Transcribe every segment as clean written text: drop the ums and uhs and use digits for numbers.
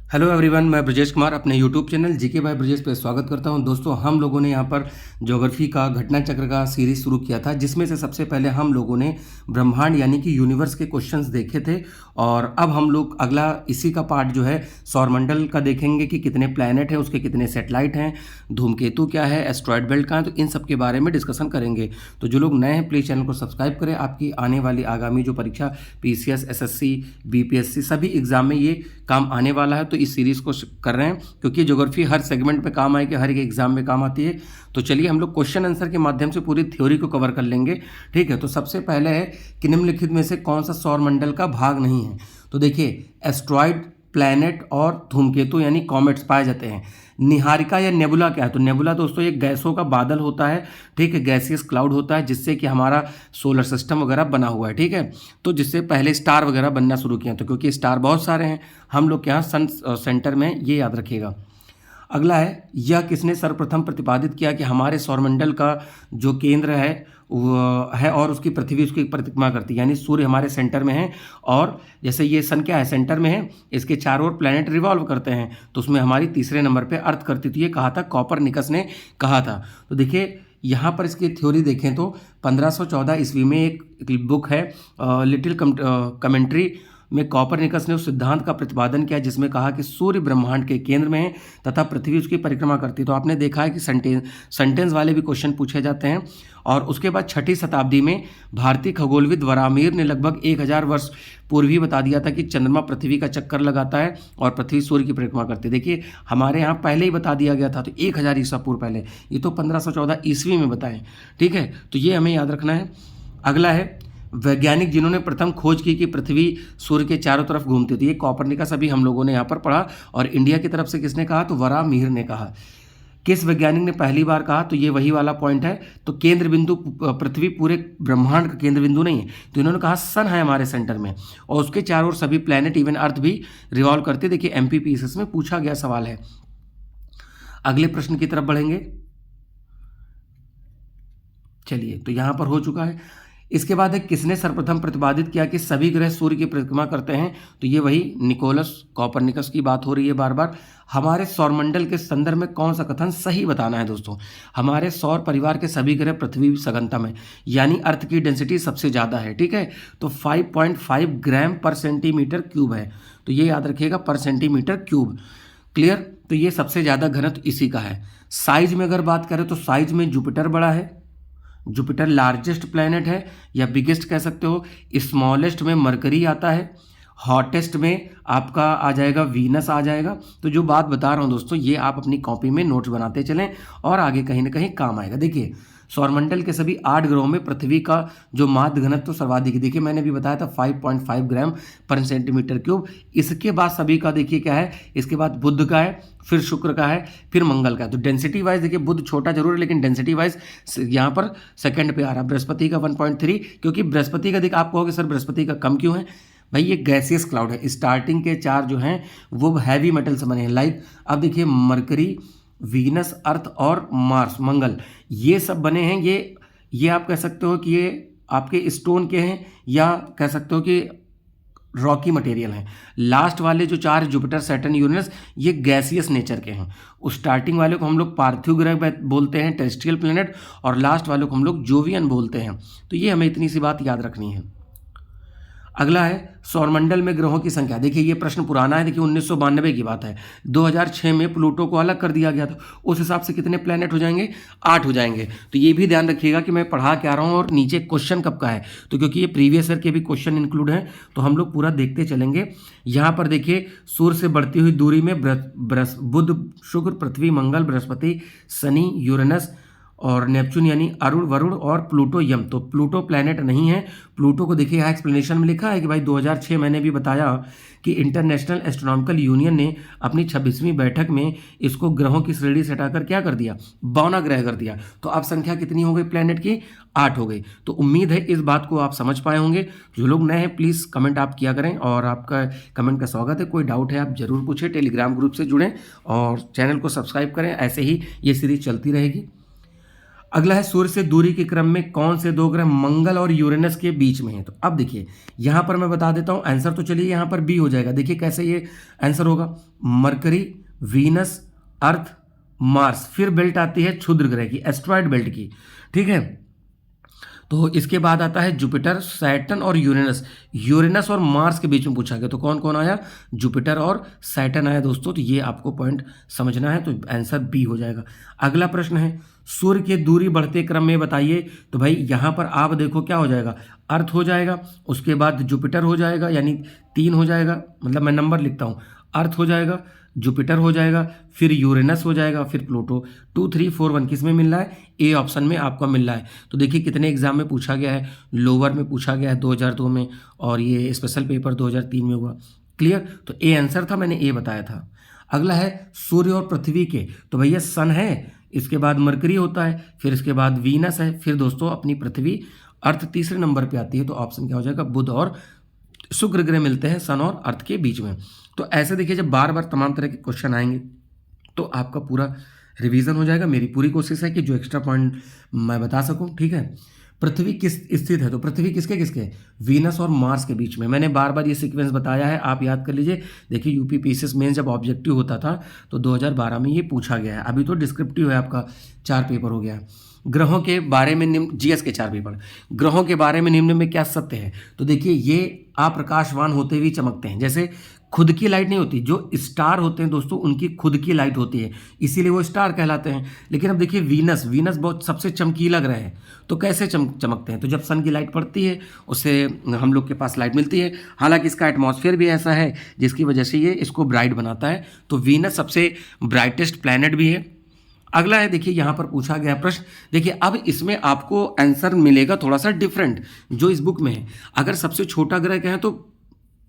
Hello everyone, मैं ब्रजेश कुमार अपने YouTube channel GK by Brajesh पे स्वागत करता हूं। दोस्तों, हम लोगों ने यहां पर ज्योग्राफी का घटना चक्र का सीरीज शुरू किया था, जिसमें से सबसे पहले हम लोगों ने ब्रह्मांड यानी कि यूनिवर्स के क्वेश्चंस देखे थे। और अब हम लोग अगला इसी का पार्ट जो है सौरमंडल का देखेंगे कि कितने प्लैनेट हैं, उसके कितने सैटेलाइट हैं, धूमकेतु क्या है, एस्ट्रॉयड बेल्ट कहाँ है, तो इन सब के बारे में डिस्कशन करेंगे। तो जो लोग नए हैं प्लीज़ चैनल को सब्सक्राइब करें। आपकी आने वाली आगामी जो परीक्षा पीसीएस, एसएससी, बीपीएससी सभी एग्जाम में ये काम आने वाला है। तो इस सीरीज़ को कर रहे हैं क्योंकि ज्योग्राफी हर सेगमेंट में काम आएगी, हर एक एग्जाम में काम आती है। तो चलिए हम लोग क्वेश्चन आंसर के माध्यम से पूरी थ्योरी को कवर कर लेंगे। ठीक है, तो सबसे पहले है कि निम्नलिखित में से कौन सा सौरमंडल का भाग नहीं है। तो देखिए, एस्ट्रॉयड, प्लैनेट और धूमकेतु यानी कॉमेट्स पाए जाते हैं। निहारिका या नेबुला क्या है? तो नेबुला दोस्तों एक गैसों का बादल होता है। ठीक है, गैसियस क्लाउड होता है जिससे कि हमारा सोलर सिस्टम वगैरह बना हुआ है। ठीक है, तो जिससे पहले स्टार वगैरह बनना शुरू किया, तो क्योंकि स्टार बहुत सारे हैं हम लोग के यहाँ सन सेंटर में, ये याद रखिएगा। अगला है, यह किसने सर्वप्रथम प्रतिपादित किया कि हमारे सौरमंडल का जो केंद्र है वो है और उसकी पृथ्वी उसकी परिक्रमा करती है, यानी सूर्य हमारे सेंटर में है और जैसे ये सन क्या है, सेंटर में है, इसके चारों ओर प्लैनेट रिवॉल्व करते हैं, तो उसमें हमारी तीसरे नंबर पे अर्थ करती थी। ये कहा था कॉपरनिकस ने कहा था। तो देखिए यहाँ पर इसकी थ्योरी देखें तो 1514 ईस्वी में एक बुक है लिटिल कमेंट्री में कॉपरनिकस ने उस सिद्धांत का प्रतिपादन किया जिसमें कहा कि सूर्य ब्रह्मांड के केंद्र में है तथा पृथ्वी उसकी परिक्रमा करती है। तो आपने देखा है कि सेंटेंस वाले भी क्वेश्चन पूछे जाते हैं। और उसके बाद 6ठी शताब्दी में भारतीय खगोलविद वरामिर ने लगभग 1000 वर्ष पूर्व ही बता दिया था कि चंद्रमा पृथ्वी का चक्कर लगाता है और पृथ्वी सूर्य की परिक्रमा करती है। देखिए हमारे यहाँ पहले ही बता दिया गया था, तो 1000 ईसा पूर्व पहले, ये तो 1514 ईस्वी में बताएं। ठीक है, तो ये हमें याद रखना है। अगला है, वैज्ञानिक जिन्होंने प्रथम खोज की कि पृथ्वी सूर्य के चारों तरफ घूमती थी, ये कॉपरनिकस अभी हम लोगों ने यहाँ पर पढ़ा। और इंडिया की तरफ से किसने कहा? तो वरामिहिर ने कहा। किस वैज्ञानिक ने पहली बार कहा? तो ये वही वाला पॉइंट है। तो केंद्र बिंदु पृथ्वी पूरे ब्रह्मांड का केंद्र बिंदु नहीं है, तो इन्होंने कहा सन है हमारे सेंटर में और उसके चारों ओर सभी प्लैनेट इवन अर्थ भी रिवॉल्व करते। देखिए एमपीपीएसएस में पूछा गया सवाल है। अगले प्रश्न की तरफ बढ़ेंगे। चलिए, तो यहां पर हो चुका है। इसके बाद है, किसने सर्वप्रथम प्रतिपादित किया कि सभी ग्रह सूर्य की परिक्रमा करते हैं? तो ये वही निकोलस कॉपरनिकस की बात हो रही है बार बार। हमारे सौरमंडल के संदर्भ में कौन सा कथन सही बताना है दोस्तों? हमारे सौर परिवार के सभी ग्रह पृथ्वी सघनतम है, यानी अर्थ की डेंसिटी सबसे ज़्यादा है। ठीक है, तो 5.5 ग्राम पर सेंटीमीटर क्यूब है। तो ये याद रखिएगा, पर सेंटीमीटर क्यूब। क्लियर? तो ये सबसे ज़्यादा घनत्व इसी का है। साइज में अगर बात करें तो साइज में जुपिटर बड़ा है, जुपिटर लार्जेस्ट प्लैनेट है या बिगेस्ट कह सकते हो। स्मॉलेस्ट में मरकरी आता है, हॉटेस्ट में आपका आ जाएगा वीनस आ जाएगा। तो जो बात बता रहा हूँ दोस्तों, ये आप अपनी कॉपी में नोट्स बनाते चलें और आगे कहीं ना कहीं काम आएगा। देखिए सौरमंडल के सभी 8 ग्रहों में पृथ्वी का जो माध्य घनत्व तो सर्वाधिक, देखिए मैंने भी बताया था 5.5 ग्राम पर सेंटीमीटर क्यूब। इसके बाद सभी का देखिए क्या है, इसके बाद बुध का है, फिर शुक्र का है, फिर मंगल का है। तो डेंसिटी वाइज देखिए बुध छोटा जरूर है लेकिन डेंसिटी वाइज यहाँ पर सेकंड पे आ रहा है। बृहस्पति का 1.3, क्योंकि बृहस्पति का देखिए आप कहोगे सर बृहस्पति का कम क्यों है? भाई ये गैसियस क्लाउड है, स्टार्टिंग के 4 जो हैं वो हैवी मेटल से बने हैं। लाइक अब देखिए मरकरी, वीनस, अर्थ और मार्स, मंगल, ये सब बने हैं। ये आप कह सकते हो कि ये आपके स्टोन के हैं या कह सकते हो कि रॉकी मटेरियल हैं। लास्ट वाले जो 4 जुपिटर, सैटर्न, यूरेनस, ये गैसियस नेचर के हैं। उस स्टार्टिंग वाले को हम लोग पार्थिव ग्रह बोलते हैं, टेरेस्ट्रियल प्लैनेट, और लास्ट वाले को हम लोग जोवियन बोलते हैं। तो ये हमें इतनी सी बात याद रखनी है। अगला है, सौरमंडल में ग्रहों की संख्या। देखिए ये प्रश्न पुराना है, देखिए 1992 की बात है। 2006 में प्लूटो को अलग कर दिया गया था, उस हिसाब से कितने प्लैनेट हो जाएंगे? 8 हो जाएंगे। तो ये भी ध्यान रखिएगा कि मैं पढ़ा क्या रहा हूँ और नीचे क्वेश्चन कब का है। तो क्योंकि ये प्रीवियस ईयर के भी क्वेश्चन इंक्लूड हैं तो हम लोग पूरा देखते चलेंगे। यहाँ पर देखिए सूर्य से बढ़ती हुई दूरी में बुध, शुक्र, पृथ्वी, मंगल, बृहस्पति, शनि, यूरेनस और नेपच्यून यानी अरुण, वरुण और प्लूटो, यम। तो प्लूटो प्लैनेट नहीं है। प्लूटो को देखिए यहाँ एक्सप्लेनेशन में लिखा है कि भाई 2006 मैंने भी बताया कि इंटरनेशनल एस्ट्रोनॉमिकल यूनियन ने अपनी 26वीं बैठक में इसको ग्रहों की श्रेणी से हटाकर क्या कर दिया? 52 ग्रह कर दिया। तो अब संख्या कितनी हो गई प्लैनेट की? 8 हो गई। तो उम्मीद है इस बात को आप समझ पाए होंगे। जो लोग नए हैं प्लीज़ कमेंट आप किया करें और आपका कमेंट का स्वागत है। कोई डाउट है आप जरूर पूछें, टेलीग्राम ग्रुप से जुड़ें और चैनल को सब्सक्राइब करें। ऐसे ही ये सीरीज चलती रहेगी। अगला है सूर्य से दूरी के क्रम में कौन से दो ग्रह मंगल और यूरेनस के बीच में है। तो अब देखिए यहां पर मैं बता देता हूं आंसर, तो चलिए यहां पर बी हो जाएगा। देखिए कैसे ये आंसर होगा, मरकरी, वीनस, अर्थ, मार्स, फिर बेल्ट आती है क्षुद्र ग्रह की, एस्ट्रॉयड बेल्ट की, ठीक है। तो इसके बाद आता है जुपिटर, सैटर्न और यूरेनस। यूरेनस और मार्स के बीच में पूछा गया, तो कौन कौन आया, जुपिटर और सैटर्न आया दोस्तों। तो ये आपको पॉइंट समझना है, तो आंसर बी हो जाएगा। अगला प्रश्न है सूर्य की दूरी बढ़ते क्रम में बताइए। तो भाई यहाँ पर आप देखो क्या हो जाएगा, अर्थ हो जाएगा, उसके बाद जुपिटर हो जाएगा, यानी 3 हो जाएगा, मतलब मैं नंबर लिखता हूँ, अर्थ हो जाएगा, जुपिटर हो जाएगा, फिर यूरेनस हो जाएगा, फिर प्लूटो। 2 3 4 1 किस में मिल रहा है, ए ऑप्शन में आपका मिल रहा है। तो देखिए कितने एग्जाम में पूछा गया है, लोअर में पूछा गया है 2002 में, और ये स्पेशल पेपर 2003 में हुआ। क्लियर, तो ए आंसर था, मैंने ए बताया था। अगला है सूर्य और पृथ्वी के, तो भैया सन है, इसके बाद मरकरी होता है, फिर इसके बाद वीनस है, फिर दोस्तों अपनी पृथ्वी, अर्थ तीसरे नंबर पे आती है। तो ऑप्शन क्या हो जाएगा, बुध और शुक्र ग्रह मिलते हैं सन और अर्थ के बीच में। तो ऐसे देखिए जब बार बार तमाम तरह के क्वेश्चन आएंगे तो आपका पूरा रिवीजन हो जाएगा। मेरी पूरी कोशिश है कि जो एक्स्ट्रा पॉइंट मैं बता सकूं, ठीक है। पृथ्वी किस स्थित है, तो पृथ्वी किसके किसके, वीनस और मार्स के बीच में। मैंने बार बार ये सीक्वेंस बताया है, आप याद कर लीजिए। देखिए यूपी पीसीएस मेंस जब ऑब्जेक्टिव होता था तो 2012 में ये पूछा गया है। अभी तो डिस्क्रिप्टिव है, आपका 4 पेपर हो गया। ग्रहों के बारे में निम्न, जीएस के 4 पेपर, ग्रहों के बारे में निम्न में क्या सत्य है। तो देखिए ये अप्रकाशवान होते हुए चमकते हैं, जैसे खुद की लाइट नहीं होती, जो स्टार होते हैं दोस्तों उनकी खुद की लाइट होती है, इसीलिए वो स्टार कहलाते हैं। लेकिन अब देखिए वीनस, वीनस बहुत सबसे चमकीला ग्रह है, तो कैसे चमकते हैं, तो जब सन की लाइट पड़ती है उससे हम लोग के पास लाइट मिलती है। हालांकि इसका एटमॉस्फेयर भी ऐसा है जिसकी वजह से ये इसको ब्राइट बनाता है। तो वीनस सबसे ब्राइटेस्ट प्लैनेट भी है। अगला है देखिए यहाँ पर पूछा गया प्रश्न, देखिए अब इसमें आपको आंसर मिलेगा थोड़ा सा डिफरेंट जो इस बुक में है। अगर सबसे छोटा ग्रह कहें तो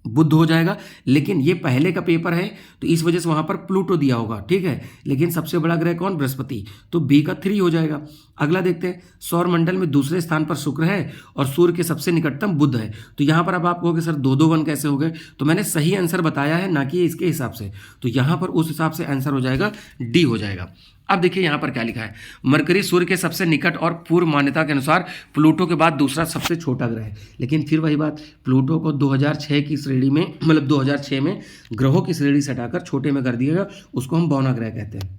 बुध हो जाएगा, लेकिन ये पहले का पेपर है तो इस वजह से वहां पर प्लूटो दिया होगा, ठीक है। लेकिन सबसे बड़ा ग्रह कौन, बृहस्पति, तो बी का 3 हो जाएगा। अगला देखते हैं, सौर मंडल में दूसरे स्थान पर शुक्र है और सूर्य के सबसे निकटतम बुध है। तो यहाँ पर अब आप कहोगे सर 2-2-1 कैसे हो गए, तो मैंने सही आंसर बताया है, ना कि इसके हिसाब से। तो यहाँ पर उस हिसाब से आंसर हो जाएगा डी हो जाएगा। अब देखिए यहाँ पर क्या लिखा है, मरकरी सूर्य के सबसे निकट और पूर्व मान्यता के अनुसार प्लूटो के बाद दूसरा सबसे छोटा ग्रह है। लेकिन फिर वही बात, प्लूटो को 2006 की श्रेणी में, मतलब 2006 में ग्रहों की श्रेणी से हटाकर छोटे में कर दिया गया, उसको हम बौना ग्रह कहते हैं।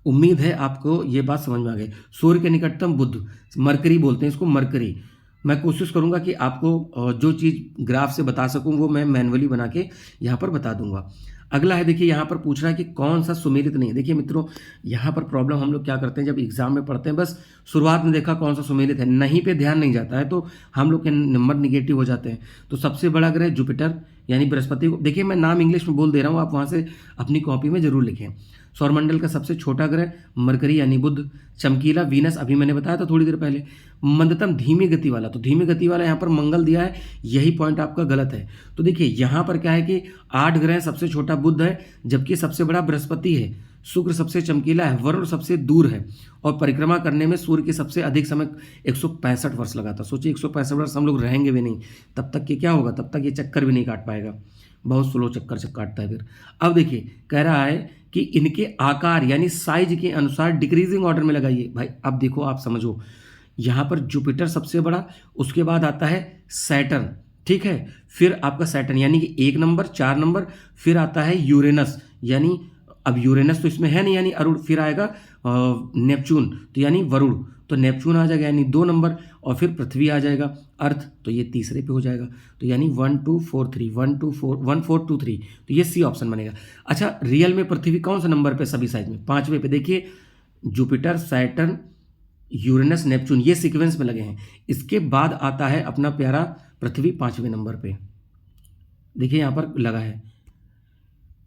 उम्मीद है आपको ये बात समझ में आ गई। सूर्य के निकटतम बुध, मरकरी बोलते हैं इसको, मरकरी। मैं कोशिश करूंगा कि आपको जो चीज़ ग्राफ से बता सकूं वो मैं मैनुअली बना के यहाँ पर बता दूंगा। अगला है देखिए यहाँ पर पूछ रहा है कि कौन सा सुमेलित नहीं है। देखिए मित्रों यहाँ पर प्रॉब्लम हम लोग क्या करते हैं, जब एग्जाम में पढ़ते हैं बस शुरुआत में देखा कौन सा सुमेलित है, नहीं पे ध्यान नहीं जाता है, तो हम लोग के नंबर निगेटिव हो जाते हैं। तो सबसे बड़ा ग्रह जुपिटर यानी बृहस्पति को, देखिए मैं नाम इंग्लिश में बोल दे रहा हूँ, आप वहाँ से अपनी कॉपी में जरूर लिखें। सौरमंडल का सबसे छोटा ग्रह मरकरी यानी बुध, चमकीला वीनस, अभी मैंने बताया था थोड़ी देर पहले। मंदतम धीमी गति वाला, तो धीमी गति वाला यहाँ पर मंगल दिया है, यही पॉइंट आपका गलत है। तो देखिए यहाँ पर क्या है कि 8 ग्रह, सबसे छोटा बुध है, जबकि सबसे बड़ा बृहस्पति है, शुक्र सबसे चमकीला है, वरुण सबसे दूर है, और परिक्रमा करने में सूर्य के सबसे अधिक समय 165 वर्ष लगा था। सोचिए 165 वर्ष हम लोग रहेंगे भी नहीं, तब तक कि क्या होगा, तब तक ये चक्कर भी नहीं काट पाएगा, बहुत स्लो चक्कर से काटता है फिर। अब देखिए कह रहा है कि इनके आकार यानी साइज के अनुसार डिक्रीजिंग ऑर्डर में लगाइए। भाई अब देखो आप समझो, यहाँ पर जुपिटर सबसे बड़ा, उसके बाद आता है सैटर्न, ठीक है, फिर आपका सैटर्न यानी कि 1 नंबर 4 नंबर, फिर आता है यूरेनस, यानी अब यूरेनस तो इसमें है नहीं यानी अरुण, फिर आएगा नेपच्यून तो यानी वरुण, तो नेपच्यून आ जाएगा यानी 2 नंबर, और फिर पृथ्वी आ जाएगा, अर्थ तो ये तीसरे पे हो जाएगा, तो यानी 1 2 4 3 1 2 4 1 4 2 3, तो ये सी ऑप्शन बनेगा। अच्छा रियल में पृथ्वी कौन सा नंबर पे सभी साइज में, 5वें पे। देखिए जुपिटर, सैटर्न, यूरेनस, नेपच्यून ये सीक्वेंस में लगे हैं, इसके बाद आता है अपना प्यारा पृथ्वी 5वें नंबर पे, देखिए यहाँ पर लगा है।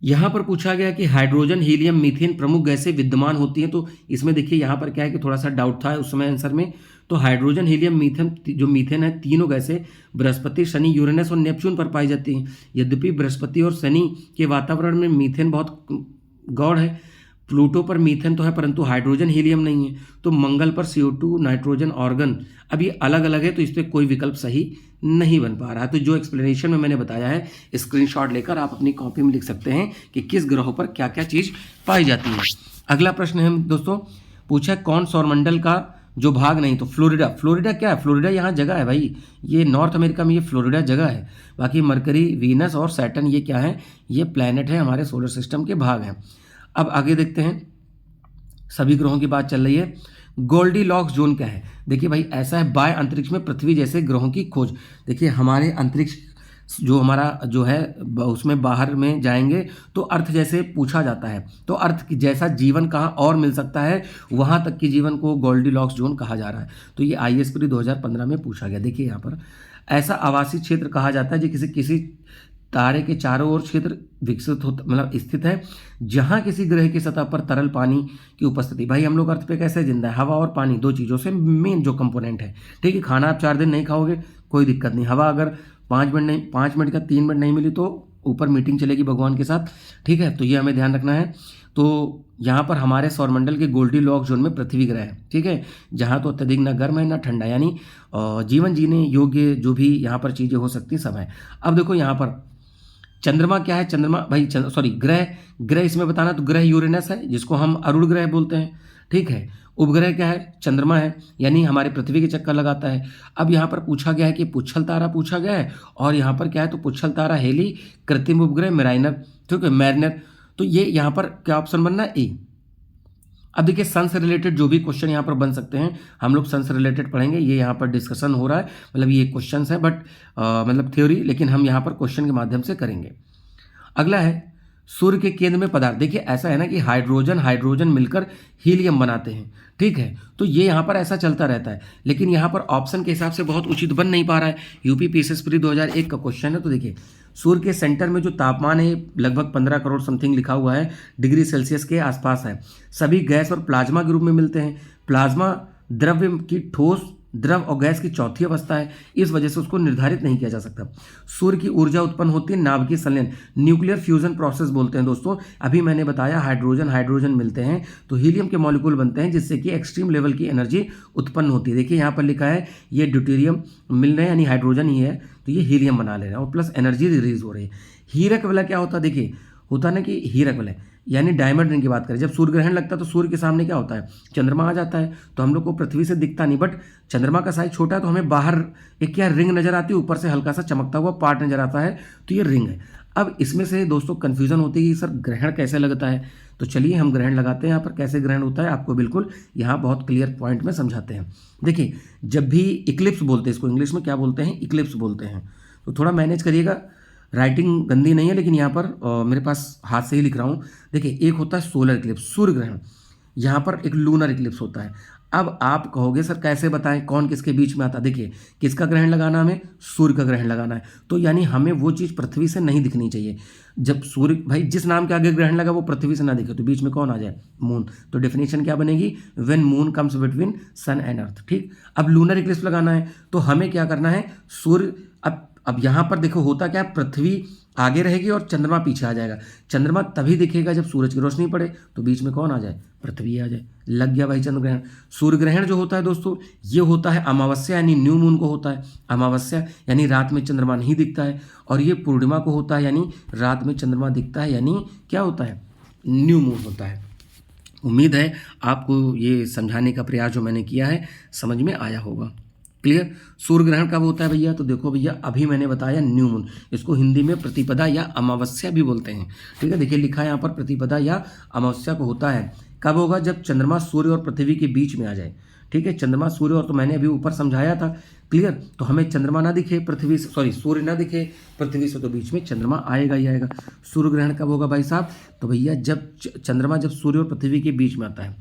यहाँ पर पूछा गया कि हाइड्रोजन, हीलियम, मीथेन प्रमुख गैसें विद्यमान होती हैं, तो इसमें देखिए यहाँ पर क्या है कि थोड़ा सा डाउट था उस समय आंसर में। तो हाइड्रोजन, हीलियम, मीथेन, जो मीथेन है, तीनों गैसें बृहस्पति, शनि, यूरेनस और नेपच्यून पर पाई जाती हैं। यद्यपि बृहस्पति और शनि के वातावरण में मीथेन बहुत गौड़ है, प्लूटो पर मीथेन तो है परंतु हाइड्रोजन, हीलियम नहीं है। तो मंगल पर CO2, नाइट्रोजन, ऑर्गन, अब ये अलग अलग है, तो इस पर कोई विकल्प सही नहीं बन पा रहा है। तो जो एक्सप्लेनेशन में मैंने बताया है, स्क्रीनशॉट लेकर आप अपनी कॉपी में लिख सकते हैं कि किस ग्रहों पर क्या क्या चीज़ पाई जाती है। अगला प्रश्न है दोस्तों, पूछा है कौन सौरमंडल का जो भाग नहीं, तो फ्लोरिडा। फ्लोरिडा क्या है? फ्लोरिडा यहाँ जगह है भाई, ये नॉर्थ अमेरिका में ये फ्लोरिडा जगह है। बाकी मरकरी, वीनस और सैटर्न ये क्या है? ये प्लैनेट है, हमारे सोलर सिस्टम के भाग हैं। अब आगे देखते हैं, सभी ग्रहों की बात चल रही है। गोल्डीलॉक्स जोन क्या है? देखिए भाई ऐसा है, बाह्य अंतरिक्ष में पृथ्वी जैसे ग्रहों की खोज। देखिए हमारे अंतरिक्ष जो हमारा जो है उसमें बाहर में जाएंगे तो अर्थ जैसे पूछा जाता है, तो अर्थ जैसा जीवन कहाँ और मिल सकता है, वहाँ तक की जीवन को गोल्डीलॉक्स जोन कहा जा रहा है। तो ये ISPD 2015 में पूछा गया। देखिए यहाँ पर ऐसा आवासीय क्षेत्र कहा जाता है जो किसी किसी तारे के चारों ओर क्षेत्र विकसित होता मतलब स्थित है, जहां किसी ग्रह की सतह पर तरल पानी की उपस्थिति। भाई हम लोग अर्थ पे कैसे जिंदा है? हवा और पानी, दो चीज़ों से मेन जो कंपोनेंट है। ठीक है, खाना आप 4 दिन नहीं खाओगे कोई दिक्कत नहीं, हवा अगर 5 मिनट का 3 मिनट नहीं मिली तो ऊपर मीटिंग चलेगी भगवान के साथ। ठीक है, तो ये हमें ध्यान रखना है। तो यहाँ पर हमारे सौरमंडल के गोल्डीलॉक्स जोन में पृथ्वी ग्रह है। ठीक है, जहाँ तो अत्यधिक ना गर्म है ना ठंडा, यानी जीवन जीने योग्य जो भी यहाँ पर चीज़ें हो सकती सब है। अब देखो यहाँ पर चंद्रमा क्या है? चंद्रमा भाई सॉरी ग्रह इसमें बताना, तो ग्रह यूरेनस है जिसको हम अरुण ग्रह बोलते हैं। ठीक है, उपग्रह क्या है? चंद्रमा है, यानी हमारे पृथ्वी के चक्कर लगाता है। अब यहाँ पर पूछा गया है कि पुच्छल तारा पूछा गया है, और यहाँ पर क्या है? तो पुच्छल तारा, हेली, कृत्रिम उपग्रह मैरिनर। ठीक है, मैरिनर। तो ये यहाँ पर क्या ऑप्शन बनना है? ए। अब देखिए सन से रिलेटेड जो भी क्वेश्चन यहाँ पर बन सकते हैं, हम लोग सन से रिलेटेड पढ़ेंगे। ये यहाँ पर डिस्कशन हो रहा है, मतलब ये क्वेश्चंस है बट मतलब थ्योरी, लेकिन हम यहाँ पर क्वेश्चन के माध्यम से करेंगे। अगला है सूर्य के केंद्र में पदार्थ। देखिए ऐसा है ना कि हाइड्रोजन मिलकर हीलियम बनाते हैं। ठीक है, तो ये यहाँ पर ऐसा चलता रहता है, लेकिन यहाँ पर ऑप्शन के हिसाब से बहुत उचित बन नहीं पा रहा है। UPPSSPD 2001 का क्वेश्चन है। तो देखिए सूर्य के सेंटर में जो तापमान है लगभग 15 करोड़ समथिंग लिखा हुआ है, डिग्री सेल्सियस के आसपास है। सभी गैस और प्लाज्मा के रूप में मिलते हैं। प्लाज्मा द्रव्य की ठोस, द्रव और गैस की चौथी अवस्था है, इस वजह से उसको निर्धारित नहीं किया जा सकता। सूर्य की ऊर्जा उत्पन्न होती है नाभिकीय संलयन, न्यूक्लियर फ्यूजन प्रोसेस बोलते हैं दोस्तों। अभी मैंने बताया हाइड्रोजन मिलते हैं तो हीलियम के मॉलिक्यूल बनते हैं, जिससे कि एक्सट्रीम लेवल की एनर्जी उत्पन्न होती है। देखिए यहाँ पर लिखा है ये ड्यूटेरियम मिल रहे हैं, यानी हाइड्रोजन ही है, तो ये हीलियम बना ले रहे हैं और प्लस एनर्जी रिलीज हो रही है। हीरक वलय क्या होता है? देखिए होता ना कि हीरक वलय यानी डायमंड रिंग की बात करें, जब सूर्य ग्रहण लगता है तो सूर्य के सामने क्या होता है? चंद्रमा आ जाता है, तो हम लोग को पृथ्वी से दिखता नहीं, बट चंद्रमा का साइज छोटा है तो हमें बाहर एक क्या रिंग नजर आती है, ऊपर से हल्का सा चमकता हुआ पार्ट नजर आता है, तो ये रिंग है। अब इसमें से दोस्तों कन्फ्यूजन होती है कि सर ग्रहण कैसे लगता है, तो चलिए हम ग्रहण लगाते हैं। यहाँ पर कैसे ग्रहण होता है आपको बिल्कुल यहाँ बहुत क्लियर पॉइंट में समझाते हैं। देखिए जब भी इक्लिप्स बोलते हैं, इसको इंग्लिश में क्या बोलते हैं? इक्लिप्स बोलते हैं। तो थोड़ा मैनेज करिएगा, राइटिंग गंदी नहीं है, लेकिन यहाँ पर मेरे पास हाथ से ही लिख रहा हूँ। देखिए एक होता है सोलर इक्लिप्स, सूर्य ग्रहण, यहाँ पर एक लूनर इक्लिप्स होता है। अब आप कहोगे सर कैसे बताएं कौन किसके बीच में आता है? देखिए किसका ग्रहण लगाना, हमें सूर्य का ग्रहण लगाना है, तो यानी हमें वो चीज़ पृथ्वी से नहीं दिखनी चाहिए। जब सूर्य भाई जिस नाम के आगे ग्रहण लगा वो पृथ्वी से ना दिखे, तो बीच में कौन आ जाए? मून। तो डेफिनेशन क्या बनेगी? When moon comes between sun and earth. ठीक, अब लूनर इक्लिप्स लगाना है तो हमें क्या करना है? सूर्य अब यहाँ पर देखो होता क्या है, पृथ्वी आगे रहेगी और चंद्रमा पीछे आ जाएगा। चंद्रमा तभी दिखेगा जब सूरज की रोशनी पड़े, तो बीच में कौन आ जाए? पृथ्वी आ जाए। लग गया भाई चंद्र ग्रहण। सूर्य ग्रहण जो होता है दोस्तों ये होता है अमावस्या यानी न्यू मून को होता है। अमावस्या यानी रात में चंद्रमा नहीं दिखता है, और ये पूर्णिमा को होता है यानी रात में चंद्रमा दिखता है, यानी क्या होता है? न्यू मून होता है। उम्मीद है आपको ये समझाने का प्रयास जो मैंने किया है समझ में आया होगा। क्लियर? सूर्य ग्रहण कब होता है भैया? तो देखो भैया अभी मैंने बताया न्यू मून, इसको हिंदी में प्रतिपदा या अमावस्या भी बोलते हैं। ठीक है, देखिए लिखा है यहाँ पर प्रतिपदा या अमावस्या को होता है। कब होगा? जब चंद्रमा सूर्य और पृथ्वी के बीच में आ जाए। ठीक है, चंद्रमा सूर्य, और तो मैंने अभी ऊपर समझाया था। क्लियर? तो हमें चंद्रमा ना दिखे पृथ्वी से, सॉरी सूर्य ना दिखे पृथ्वी से, तो बीच में चंद्रमा आएगा ही आएगा। सूर्य ग्रहण कब होगा भाई साहब? तो भैया जब चंद्रमा जब सूर्य और पृथ्वी के बीच में आता है।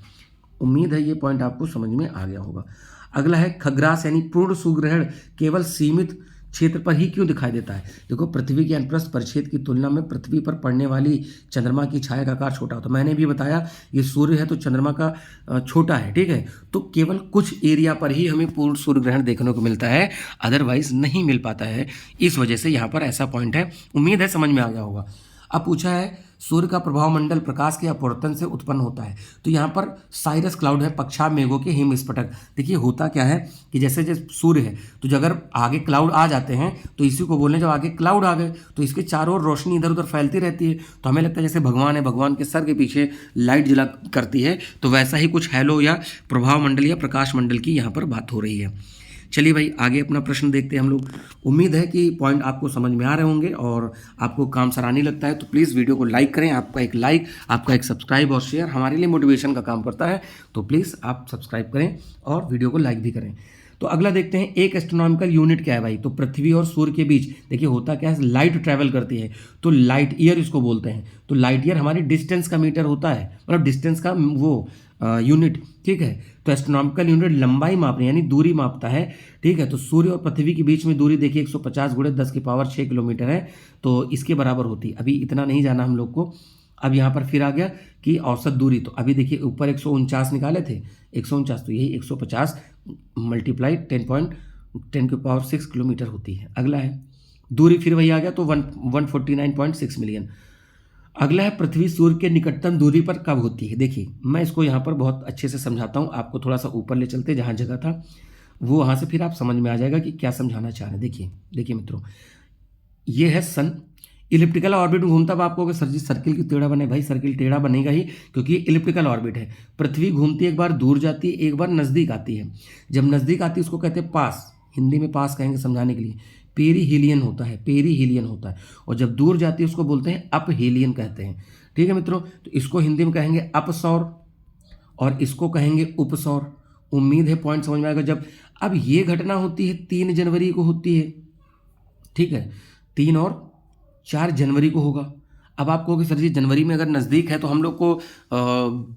उम्मीद है ये पॉइंट आपको समझ में आ गया होगा। अगला है खग्रास यानी पूर्ण सूर्यग्रहण केवल सीमित क्षेत्र पर ही क्यों दिखाई देता है? देखो पृथ्वी के अनुप्रस्थ परिच्छेद की तुलना में पृथ्वी पर पड़ने वाली चंद्रमा की छाया का आकार छोटा होता है। मैंने भी बताया ये सूर्य है तो चंद्रमा का छोटा है। ठीक है, तो केवल कुछ एरिया पर ही हमें पूर्ण सूर्य ग्रहण देखने को मिलता है, अदरवाइज नहीं मिल पाता है। इस वजह से यहाँ पर ऐसा पॉइंट है। उम्मीद है समझ में आ गया होगा। अब पूछा है सूर्य का प्रभाव मंडल प्रकाश के अपवर्तन से उत्पन्न होता है। तो यहाँ पर साइरस क्लाउड है, पक्षाभ मेघों के हिमस्फटक। देखिए होता क्या है कि जैसे जैसे सूर्य है तो जो अगर आगे क्लाउड आ जाते हैं तो इसी को बोलने, जब आगे क्लाउड आ गए तो इसके चारों ओर रोशनी इधर उधर फैलती रहती है। तो हमें लगता है जैसे भगवान है, भगवान के सर के पीछे लाइट जला करती है, तो वैसा ही कुछ हैलो या प्रभाव मंडल या प्रकाश मंडल की यहाँ पर बात हो रही है। चलिए भाई आगे अपना प्रश्न देखते हैं हम लोग। उम्मीद है कि पॉइंट आपको समझ में आ रहे होंगे और आपको काम सराहनीय लगता है तो प्लीज़ वीडियो को लाइक करें। आपका एक लाइक, आपका एक सब्सक्राइब और शेयर हमारे लिए मोटिवेशन का काम करता है, तो प्लीज़ आप सब्सक्राइब करें और वीडियो को लाइक भी करें। तो अगला देखते हैं, एक एस्ट्रोनॉमिकल यूनिट क्या है भाई? तो पृथ्वी और सूर्य के बीच देखिए होता क्या है, लाइट ट्रैवल करती है तो लाइट ईयर इसको बोलते हैं। तो लाइट ईयर हमारी डिस्टेंस का मीटर होता है, मतलब डिस्टेंस का वो यूनिट, ठीक है। तो एस्ट्रोनॉमिकल यूनिट लंबाई मापने यानी दूरी मापता है, ठीक है। तो सूर्य और पृथ्वी के बीच में दूरी देखिए 150 × 10⁻6 किलोमीटर है, तो इसके बराबर होती है। अभी इतना नहीं जाना हम लोग को। अब यहाँ पर फिर आ गया कि औसत दूरी, तो अभी देखिए ऊपर 149 निकाले थे, 149, तो यही 150 मल्टीप्लाई 10⁻6 किलोमीटर होती है। अगला है दूरी, फिर वही आ गया तो 149.6 मिलियन। अगला है पृथ्वी सूर्य के निकटतम दूरी पर कब होती है? देखिए मैं इसको यहाँ पर बहुत अच्छे से समझाता हूँ, आपको थोड़ा सा ऊपर ले चलते, जहाँ जगह था वो वहाँ से फिर आप समझ में आ जाएगा कि क्या समझाना चाह रहे हैं। देखिए मित्रों, ये है सन, इलिप्टिकल ऑर्बिट में घूमता। अब आपको सर जी सर्किल की टेढ़ा बने, भाई सर्किल टेढ़ा बनेगा ही क्योंकि इलिप्टिकल ऑर्बिट है। पृथ्वी घूमती है, एक बार दूर जाती है, एक बार नज़दीक आती है। जब नज़दीक आती है उसको कहते हैं पास, हिंदी में पास कहेंगे समझाने के लिए। पेरीहीलियन होता है, पेरीहीलियन होता है। और जब दूर जाती है उसको बोलते हैं अपहीलियन कहते हैं, ठीक है मित्रों। तो इसको हिंदी में कहेंगे अपसौर और इसको कहेंगे उपसौर। उम्मीद है पॉइंट समझ में आएगा। जब अब ये घटना होती है 3 जनवरी को होती है, ठीक है, 3 और 4 जनवरी को होगा। अब आप कहोगे सर जी जनवरी में अगर नज़दीक है तो हम लोग को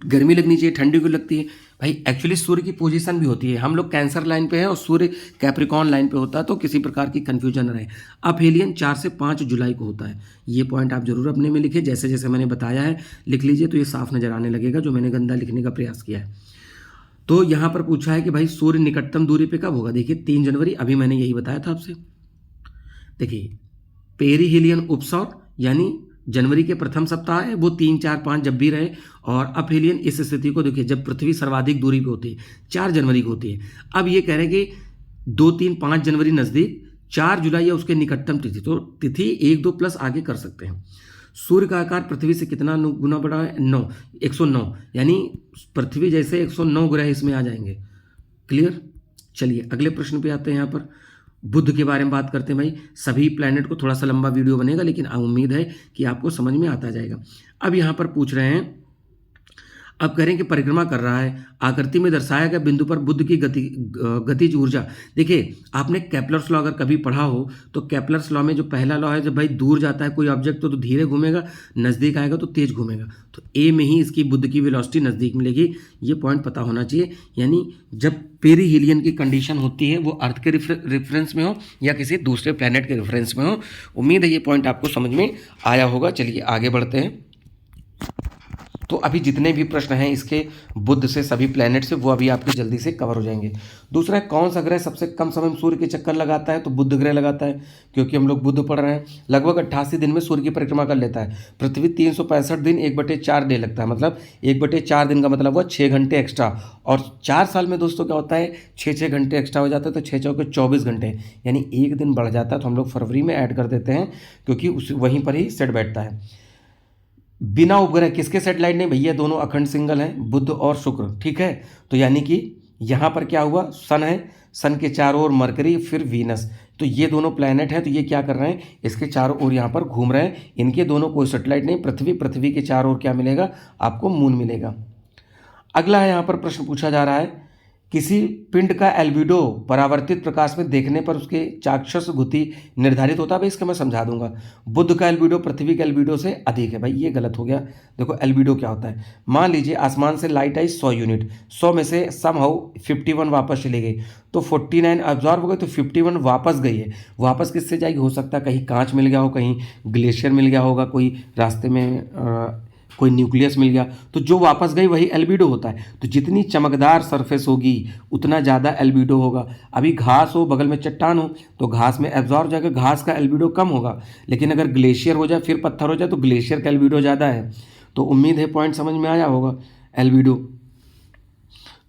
गर्मी लगनी चाहिए, ठंडी क्यों लगती है? भाई एक्चुअली सूर्य की पोजीशन भी होती है, हम लोग कैंसर लाइन पे है और सूर्य कैप्रिकॉर्न लाइन पे होता है, तो किसी प्रकार की कन्फ्यूजन रहे। अपहेलियन 4 से 5 जुलाई को होता है। ये पॉइंट आप जरूर अपने में लिखिए, जैसे जैसे मैंने बताया है लिख लीजिए तो ये साफ नजर आने लगेगा जो मैंने गंदा लिखने का प्रयास किया है। तो यहाँ पर पूछा है कि भाई सूर्य निकटतम दूरी पे कब होगा? देखिए 3 जनवरी, अभी मैंने यही बताया था आपसे। देखिए पेरीहीलियन उपसौर यानी जनवरी के प्रथम सप्ताह है, वो 3, 4, 5 जब भी रहे। और अपहेलियन इस स्थिति को देखिए जब पृथ्वी सर्वाधिक दूरी पे होती है, 4 जनवरी को होती है। अब ये कह रहे हैं कि 2, 3, 5 जनवरी नज़दीक, 4 जुलाई या उसके निकटतम तिथि, तो तिथि 1, 2 प्लस आगे कर सकते हैं। सूर्य का आकार पृथ्वी से कितना गुना बड़ा है? 9, 109, यानी पृथ्वी जैसे 109 ग्रह इसमें आ जाएंगे। क्लियर? चलिए अगले प्रश्न पे आते हैं। यहाँ पर बुध के बारे में बात करते हैं। भाई सभी प्लैनेट को थोड़ा सा लंबा वीडियो बनेगा, लेकिन उम्मीद है कि आपको समझ में आता जाएगा। अब यहाँ पर पूछ रहे हैं, अब कह रहे हैं कि परिक्रमा कर रहा है, आकृति में दर्शाया गया बिंदु पर बुध की गतिज ऊर्जा। देखिए आपने केपलर्स लॉ अगर कभी पढ़ा हो तो केपलर्स लॉ में जो पहला लॉ है, जब भाई दूर जाता है कोई ऑब्जेक्ट तो धीरे घूमेगा, नज़दीक आएगा तो तेज घूमेगा। तो ए में ही इसकी बुध की वेलोसिटी नज़दीक मिलेगी, ये पॉइंट पता होना चाहिए। यानी जब पेरीहीलियन की कंडीशन होती है वो अर्थ के रेफरेंस में हो या किसी दूसरे प्लैनेट के रेफरेंस में हो। उम्मीद है ये पॉइंट आपको समझ में आया होगा। चलिए आगे बढ़ते हैं। तो अभी जितने भी प्रश्न हैं इसके बुध से, सभी प्लैनेट से, वो अभी आपके जल्दी से कवर हो जाएंगे। दूसरा, कौन सा ग्रह सबसे कम समय में सूर्य के चक्कर लगाता है? तो बुध ग्रह लगाता है, क्योंकि हम लोग बुध पढ़ रहे हैं। लगभग 88 दिन में सूर्य की परिक्रमा कर लेता है। पृथ्वी 365 दिन 1/4 डे लगता है, मतलब 1/4 दिन का मतलब हुआ 6 घंटे एक्स्ट्रा। और 4 साल में दोस्तों क्या होता है, 6 घंटे एक्स्ट्रा हो जाता है, तो 6 चौके 24 घंटे, यानी 1 दिन बढ़ जाता है। तो हम लोग फरवरी में ऐड कर देते हैं क्योंकि उस वहीं पर ही सेट बैठता है। बिना उपग्रह किसके सैटेलाइट नहीं? भैया दोनों अखंड सिंगल हैं, बुध और शुक्र, ठीक है। तो यानी कि यहाँ पर क्या हुआ, सन है, सन के चारों ओर मरकरी, फिर वीनस, तो ये दोनों प्लैनेट हैं। तो ये क्या कर रहे हैं, इसके चारों ओर यहाँ पर घूम रहे हैं। इनके दोनों कोई सैटेलाइट नहीं। पृथ्वी के चारों ओर क्या मिलेगा आपको? मून मिलेगा। अगला है, यहाँ पर प्रश्न पूछा जा रहा है, किसी पिंड का एल्बिडो परावर्तित प्रकाश में देखने पर उसके चाक्षुष गति निर्धारित होता है। भाई इसका मैं समझा दूंगा। बुध का एल्बिडो पृथ्वी के एल्बिडो से अधिक है। भाई ये गलत हो गया। देखो एल्बिडो क्या होता है, मान लीजिए आसमान से लाइट आई 100 यूनिट, 100 में से समहाउ 51 वापस चली गई, तो 49 अब्जॉर्ब हो गई, तो 51 वापस गई है। वापस किससे जाएगी? हो सकता है कहीं कांच मिल गया हो, कहीं ग्लेशियर मिल गया होगा, कोई रास्ते में कोई न्यूक्लियस मिल गया, तो जो वापस गई वही एल्बिडो होता है। तो जितनी चमकदार सरफेस होगी उतना ज़्यादा एल्बिडो होगा। अभी घास हो, बगल में चट्टान हो, तो घास में एब्जॉर्ब जाएगा, घास का एल्बिडो कम होगा। लेकिन अगर ग्लेशियर हो जाए, फिर पत्थर हो जाए, तो ग्लेशियर का एल्बिडो ज़्यादा है। तो उम्मीद है पॉइंट समझ में आया होगा। एल्बिडो,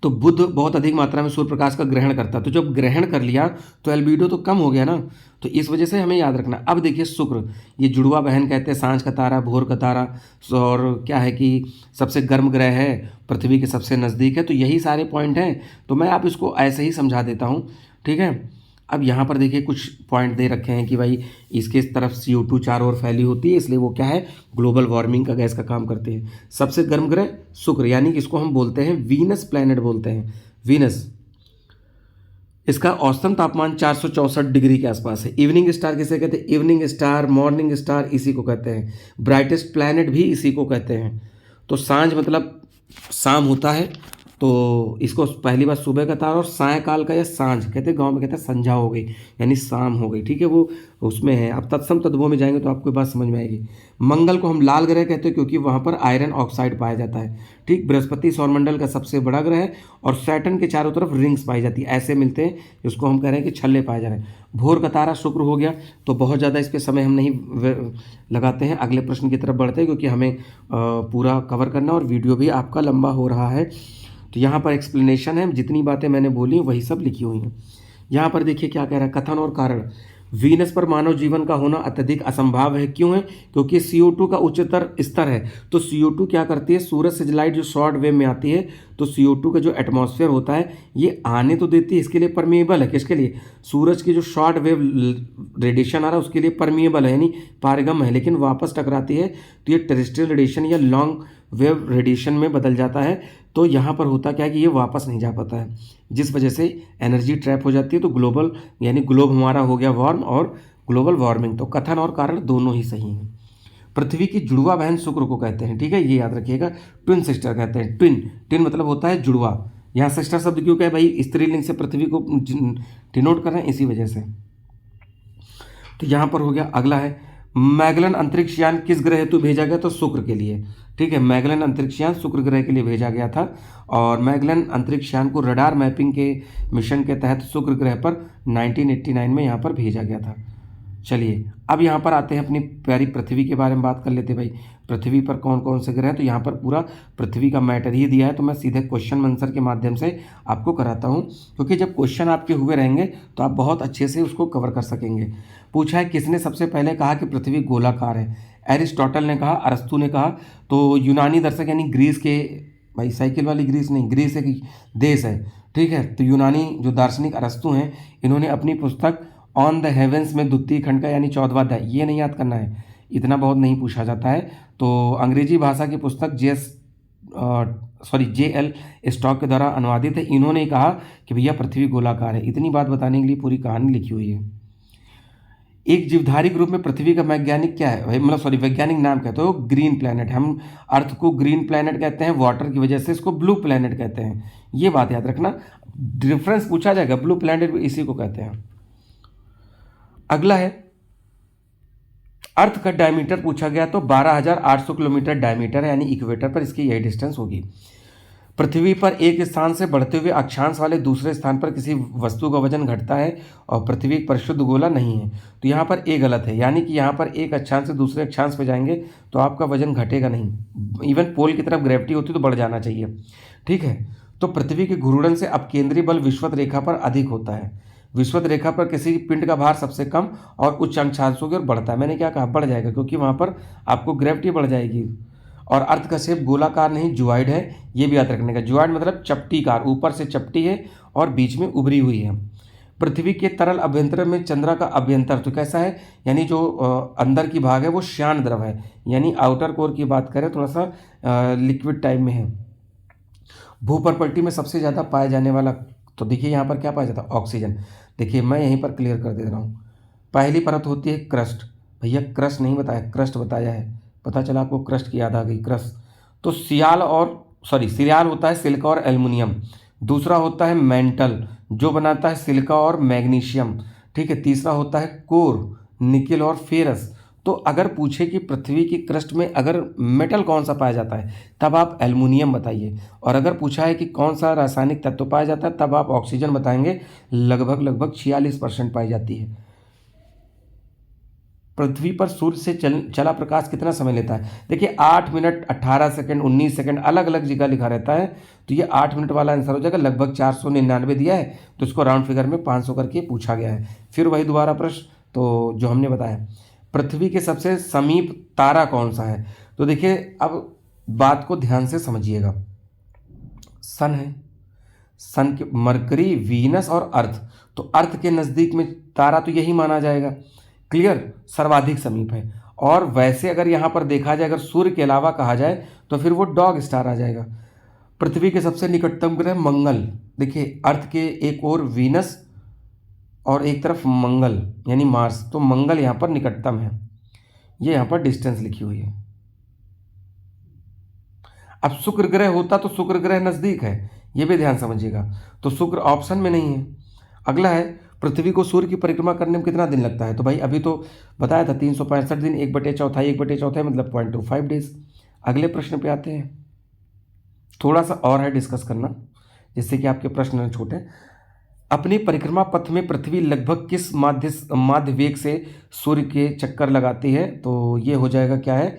तो बुध बहुत अधिक मात्रा में सूर्य प्रकाश का ग्रहण करता है, तो जब ग्रहण कर लिया तो एल्बिडो तो कम हो गया ना, तो इस वजह से हमें याद रखना। अब देखिए शुक्र, ये जुड़वा बहन कहते हैं, सांझ का तारा, भोर का तारा, और क्या है कि सबसे गर्म ग्रह है, पृथ्वी के सबसे नज़दीक है। तो यही सारे पॉइंट हैं, तो मैं आप इसको ऐसे ही समझा देता हूँ, ठीक है। अब यहाँ पर देखिए कुछ पॉइंट दे रखे हैं कि भाई इसके तरफ CO2 चारों ओर फैली होती है, इसलिए वो क्या है, ग्लोबल वार्मिंग का गैस का काम करते हैं। सबसे गर्म ग्रह शुक्र, यानी कि इसको हम बोलते हैं वीनस प्लैनेट बोलते हैं, वीनस। इसका औसतन तापमान 464 डिग्री के आसपास है। इवनिंग स्टार किसे कहते हैं, इवनिंग स्टार, मॉर्निंग स्टार इसी को कहते हैं। ब्राइटेस्ट प्लैनेट भी इसी को कहते हैं। तो सांझ मतलब शाम होता है, तो इसको पहली बार सुबह का तारा, और सायकाल का या सांझ कहते हैं, गांव में कहते हैं संझा हो गई, यानी शाम हो गई, ठीक है, वो उसमें है। अब तत्सम तद्भव में जाएंगे तो आपको बात समझ में आएगी। मंगल को हम लाल ग्रह कहते हैं क्योंकि वहाँ पर आयरन ऑक्साइड पाया जाता है, ठीक। बृहस्पति सौरमंडल का सबसे बड़ा ग्रह है, और सैटर्न के चारों तरफ रिंग्स पाई जाती है, ऐसे मिलते हैं, जिसको हम कह रहे हैं कि छल्ले पाए जा रहे हैं। भोर का तारा शुक्र हो गया, तो बहुत ज़्यादा इस पर समय हम नहीं लगाते हैं, अगले प्रश्न की तरफ बढ़ते हैं, क्योंकि हमें पूरा कवर करना और वीडियो भी आपका लंबा हो रहा है। तो यहाँ पर एक्सप्लेनेशन है, जितनी बातें मैंने बोली वही सब लिखी हुई हैं। यहाँ पर देखिए क्या कह रहा है, कथन और कारण। वीनस पर मानव जीवन का होना अत्यधिक असंभव है। क्यों है, क्योंकि CO2 का उच्चतर स्तर है। तो CO2 क्या करती है, सूरज से लाइट जो शॉर्ट वेव में आती है, तो CO2 का जो एटमॉस्फेयर होता है ये आने तो देती है, इसके लिए परमिएबल है। किसके लिए, सूरज की जो शॉर्ट वेव रेडिएशन आ रहा है उसके लिए परमिएबल है, यानी पारगम है, लेकिन वापस टकराती है तो ये टेरेस्ट्रियल रेडिएशन या लॉन्ग वेव रेडिएशन में बदल जाता है। तो यहाँ पर होता क्या है कि ये वापस नहीं जा पाता है, जिस वजह से एनर्जी ट्रैप हो जाती है। तो ग्लोबल यानी ग्लोब हमारा हो गया वार्म, और ग्लोबल वार्मिंग। तो कथन और कारण दोनों ही सही हैं। पृथ्वी की जुड़वा बहन शुक्र को कहते हैं, ठीक है, ये याद रखिएगा। ट्विन सिस्टर कहते हैं, ट्विन, ट्विन मतलब होता है जुड़वा। यहाँ सिस्टर शब्द क्यों क्या है भाई, स्त्रीलिंग से पृथ्वी को डिनोट कर रहे हैं, इसी वजह से। तो यहाँ पर हो गया। अगला है, मैगलन अंतरिक्ष यान किस ग्रह हेतु भेजा गया, तो शुक्र के लिए, ठीक है। मैगलन अंतरिक्ष यान शुक्र ग्रह के लिए भेजा गया था, और मैगलन अंतरिक्ष यान को रडार मैपिंग के मिशन के तहत शुक्र ग्रह पर 1989 में यहाँ पर भेजा गया था। चलिए अब यहाँ पर आते हैं, अपनी प्यारी पृथ्वी के बारे में बात कर लेते हैं। भाई पृथ्वी पर कौन कौन से ग्रह हैं, तो यहाँ पर पूरा पृथ्वी का मैटर ही दिया है, तो मैं सीधे क्वेश्चन आंसर के माध्यम से आपको कराता हूँ, क्योंकि जब क्वेश्चन आपके हुए रहेंगे तो आप बहुत अच्छे से उसको कवर कर सकेंगे। पूछा है किसने सबसे पहले कहा कि पृथ्वी गोलाकार है, एरिस्टोटल ने कहा, अरस्तु ने कहा। तो यूनानी दर्शक यानी ग्रीस के, भाई साइकिल वाली ग्रीस नहीं, ग्रीस एक देश है, ठीक है। तो यूनानी जो दार्शनिक अरस्तु हैं, इन्होंने अपनी पुस्तक ऑन द हेवेंस में द्वितीय खंड का यानी 14वां अध्याय, ये नहीं याद करना है, इतना बहुत नहीं पूछा जाता है। तो अंग्रेजी भाषा की पुस्तक JL स्टॉक के द्वारा अनुवादित है। इन्होंने कहा कि भैया पृथ्वी गोलाकार है, इतनी बात बताने के लिए पूरी कहानी लिखी हुई है। एक जीवधारी ग्रुप में पृथ्वी का वैज्ञानिक क्या है, मतलब वैज्ञानिक नाम कहते हो ग्रीन प्लैनेट। हम अर्थ को ग्रीन प्लैनेट कहते हैं, वाटर की वजह से इसको ब्लू प्लैनेट कहते हैं, ये बात याद रखना। डिफरेंस पूछा जाएगा, ब्लू प्लैनेट इसी को कहते हैं। अगला है, अर्थ का डायमीटर पूछा गया, तो 12,800 किलोमीटर डायमीटर है, यानी इक्वेटर पर इसकी यही डिस्टेंस होगी। पृथ्वी पर एक स्थान से बढ़ते हुए अक्षांश वाले दूसरे स्थान पर किसी वस्तु का वजन घटता है, और पृथ्वी एक परिशुद्ध गोला नहीं है। तो यहाँ पर ए गलत है, यानी कि यहाँ पर एक अक्षांश से दूसरे अक्षांश पे जाएंगे तो आपका वजन घटेगा नहीं, इवन पोल की तरफ ग्रेविटी होती तो बढ़ जाना चाहिए, ठीक है। तो पृथ्वी के घूर्णन से अपकेंद्री बल विषुवत रेखा पर अधिक होता है। विषुवत रेखा पर किसी पिंड का भार सबसे कम और उच्च अक्षांशों की ओर बढ़ता है। मैंने क्या कहा, बढ़ जाएगा, क्योंकि वहाँ पर आपको ग्रेविटी बढ़ जाएगी। और अर्थ का शेप गोलाकार नहीं जुआइड है, ये भी याद रखने का। जुआइड मतलब चपटीकार, ऊपर से चपटी है और बीच में उभरी हुई है। पृथ्वी के तरल अभ्यंतर में चंद्रा का अभ्यंतर तो कैसा है, यानी जो अंदर की भाग है वो श्यान द्रव है, यानी आउटर कोर की बात करें थोड़ा सा लिक्विड टाइप में है। भूपर्पल्टी में सबसे ज़्यादा पाया जाने वाला, तो देखिए यहाँ पर क्या पाया जाता है, ऑक्सीजन। देखिए मैं यहीं पर क्लियर कर दे रहा हूँ। पहली परत होती है क्रस्ट, भैया क्रस्ट नहीं बताया, क्रस्ट बताया है, पता चला आपको क्रस्ट की याद आ गई, क्रस्ट। तो सियाल होता है सिलिका और एल्युमिनियम। दूसरा होता है मेंटल, जो बनाता है सिलिका और मैग्नीशियम, ठीक है। तीसरा होता है कोर, निकेल और फेरस। तो अगर पूछे कि पृथ्वी की क्रस्ट में अगर मेटल कौन सा पाया जाता है, तब आप एल्युमिनियम बताइए। और अगर पूछा है कि कौन सा रासायनिक तत्व पाया जाता है, तब आप ऑक्सीजन बताएंगे। लगभग 46% पाई जाती है। पृथ्वी पर सूर्य से चला प्रकाश कितना समय लेता है? देखिए 8 मिनट 18 सेकंड 19 सेकंड अलग अलग जगह लिखा रहता है, तो ये 8 मिनट वाला आंसर हो जाएगा। लगभग 499 दिया है, तो इसको राउंड फिगर में 500 करके पूछा गया है। फिर वही दोबारा प्रश्न, तो जो हमने बताया, पृथ्वी के सबसे समीप तारा कौन सा है? तो देखिए अब बात को ध्यान से समझिएगा। सन है, सन के मरकरी, वीनस और अर्थ। तो अर्थ के नज़दीक में तारा तो यही माना जाएगा। क्लियर, सर्वाधिक समीप है। और वैसे अगर यहाँ पर देखा जाए, अगर सूर्य के अलावा कहा जाए, तो फिर वो डॉग स्टार आ जाएगा। पृथ्वी के सबसे निकटतम ग्रह मंगल। देखिए अर्थ के एक और वीनस और एक तरफ मंगल यानी मार्स, तो मंगल यहाँ पर निकटतम है। ये यहाँ पर डिस्टेंस लिखी हुई है। अब शुक्र ग्रह होता तो शुक्र ग्रह नज़दीक है, ये भी ध्यान समझिएगा, तो शुक्र ऑप्शन में नहीं है। अगला है, पृथ्वी को सूर्य की परिक्रमा करने में कितना दिन लगता है? तो भाई अभी तो बताया था 365 दिन, 1/4 मतलब 0.25 डेज। अगले प्रश्न पे आते हैं। थोड़ा सा और है डिस्कस करना, जिससे कि आपके प्रश्न छूटे। अपनी परिक्रमा पथ में पृथ्वी लगभग किस माध्य वेग से सूर्य के चक्कर लगाती है? तो ये हो जाएगा क्या है,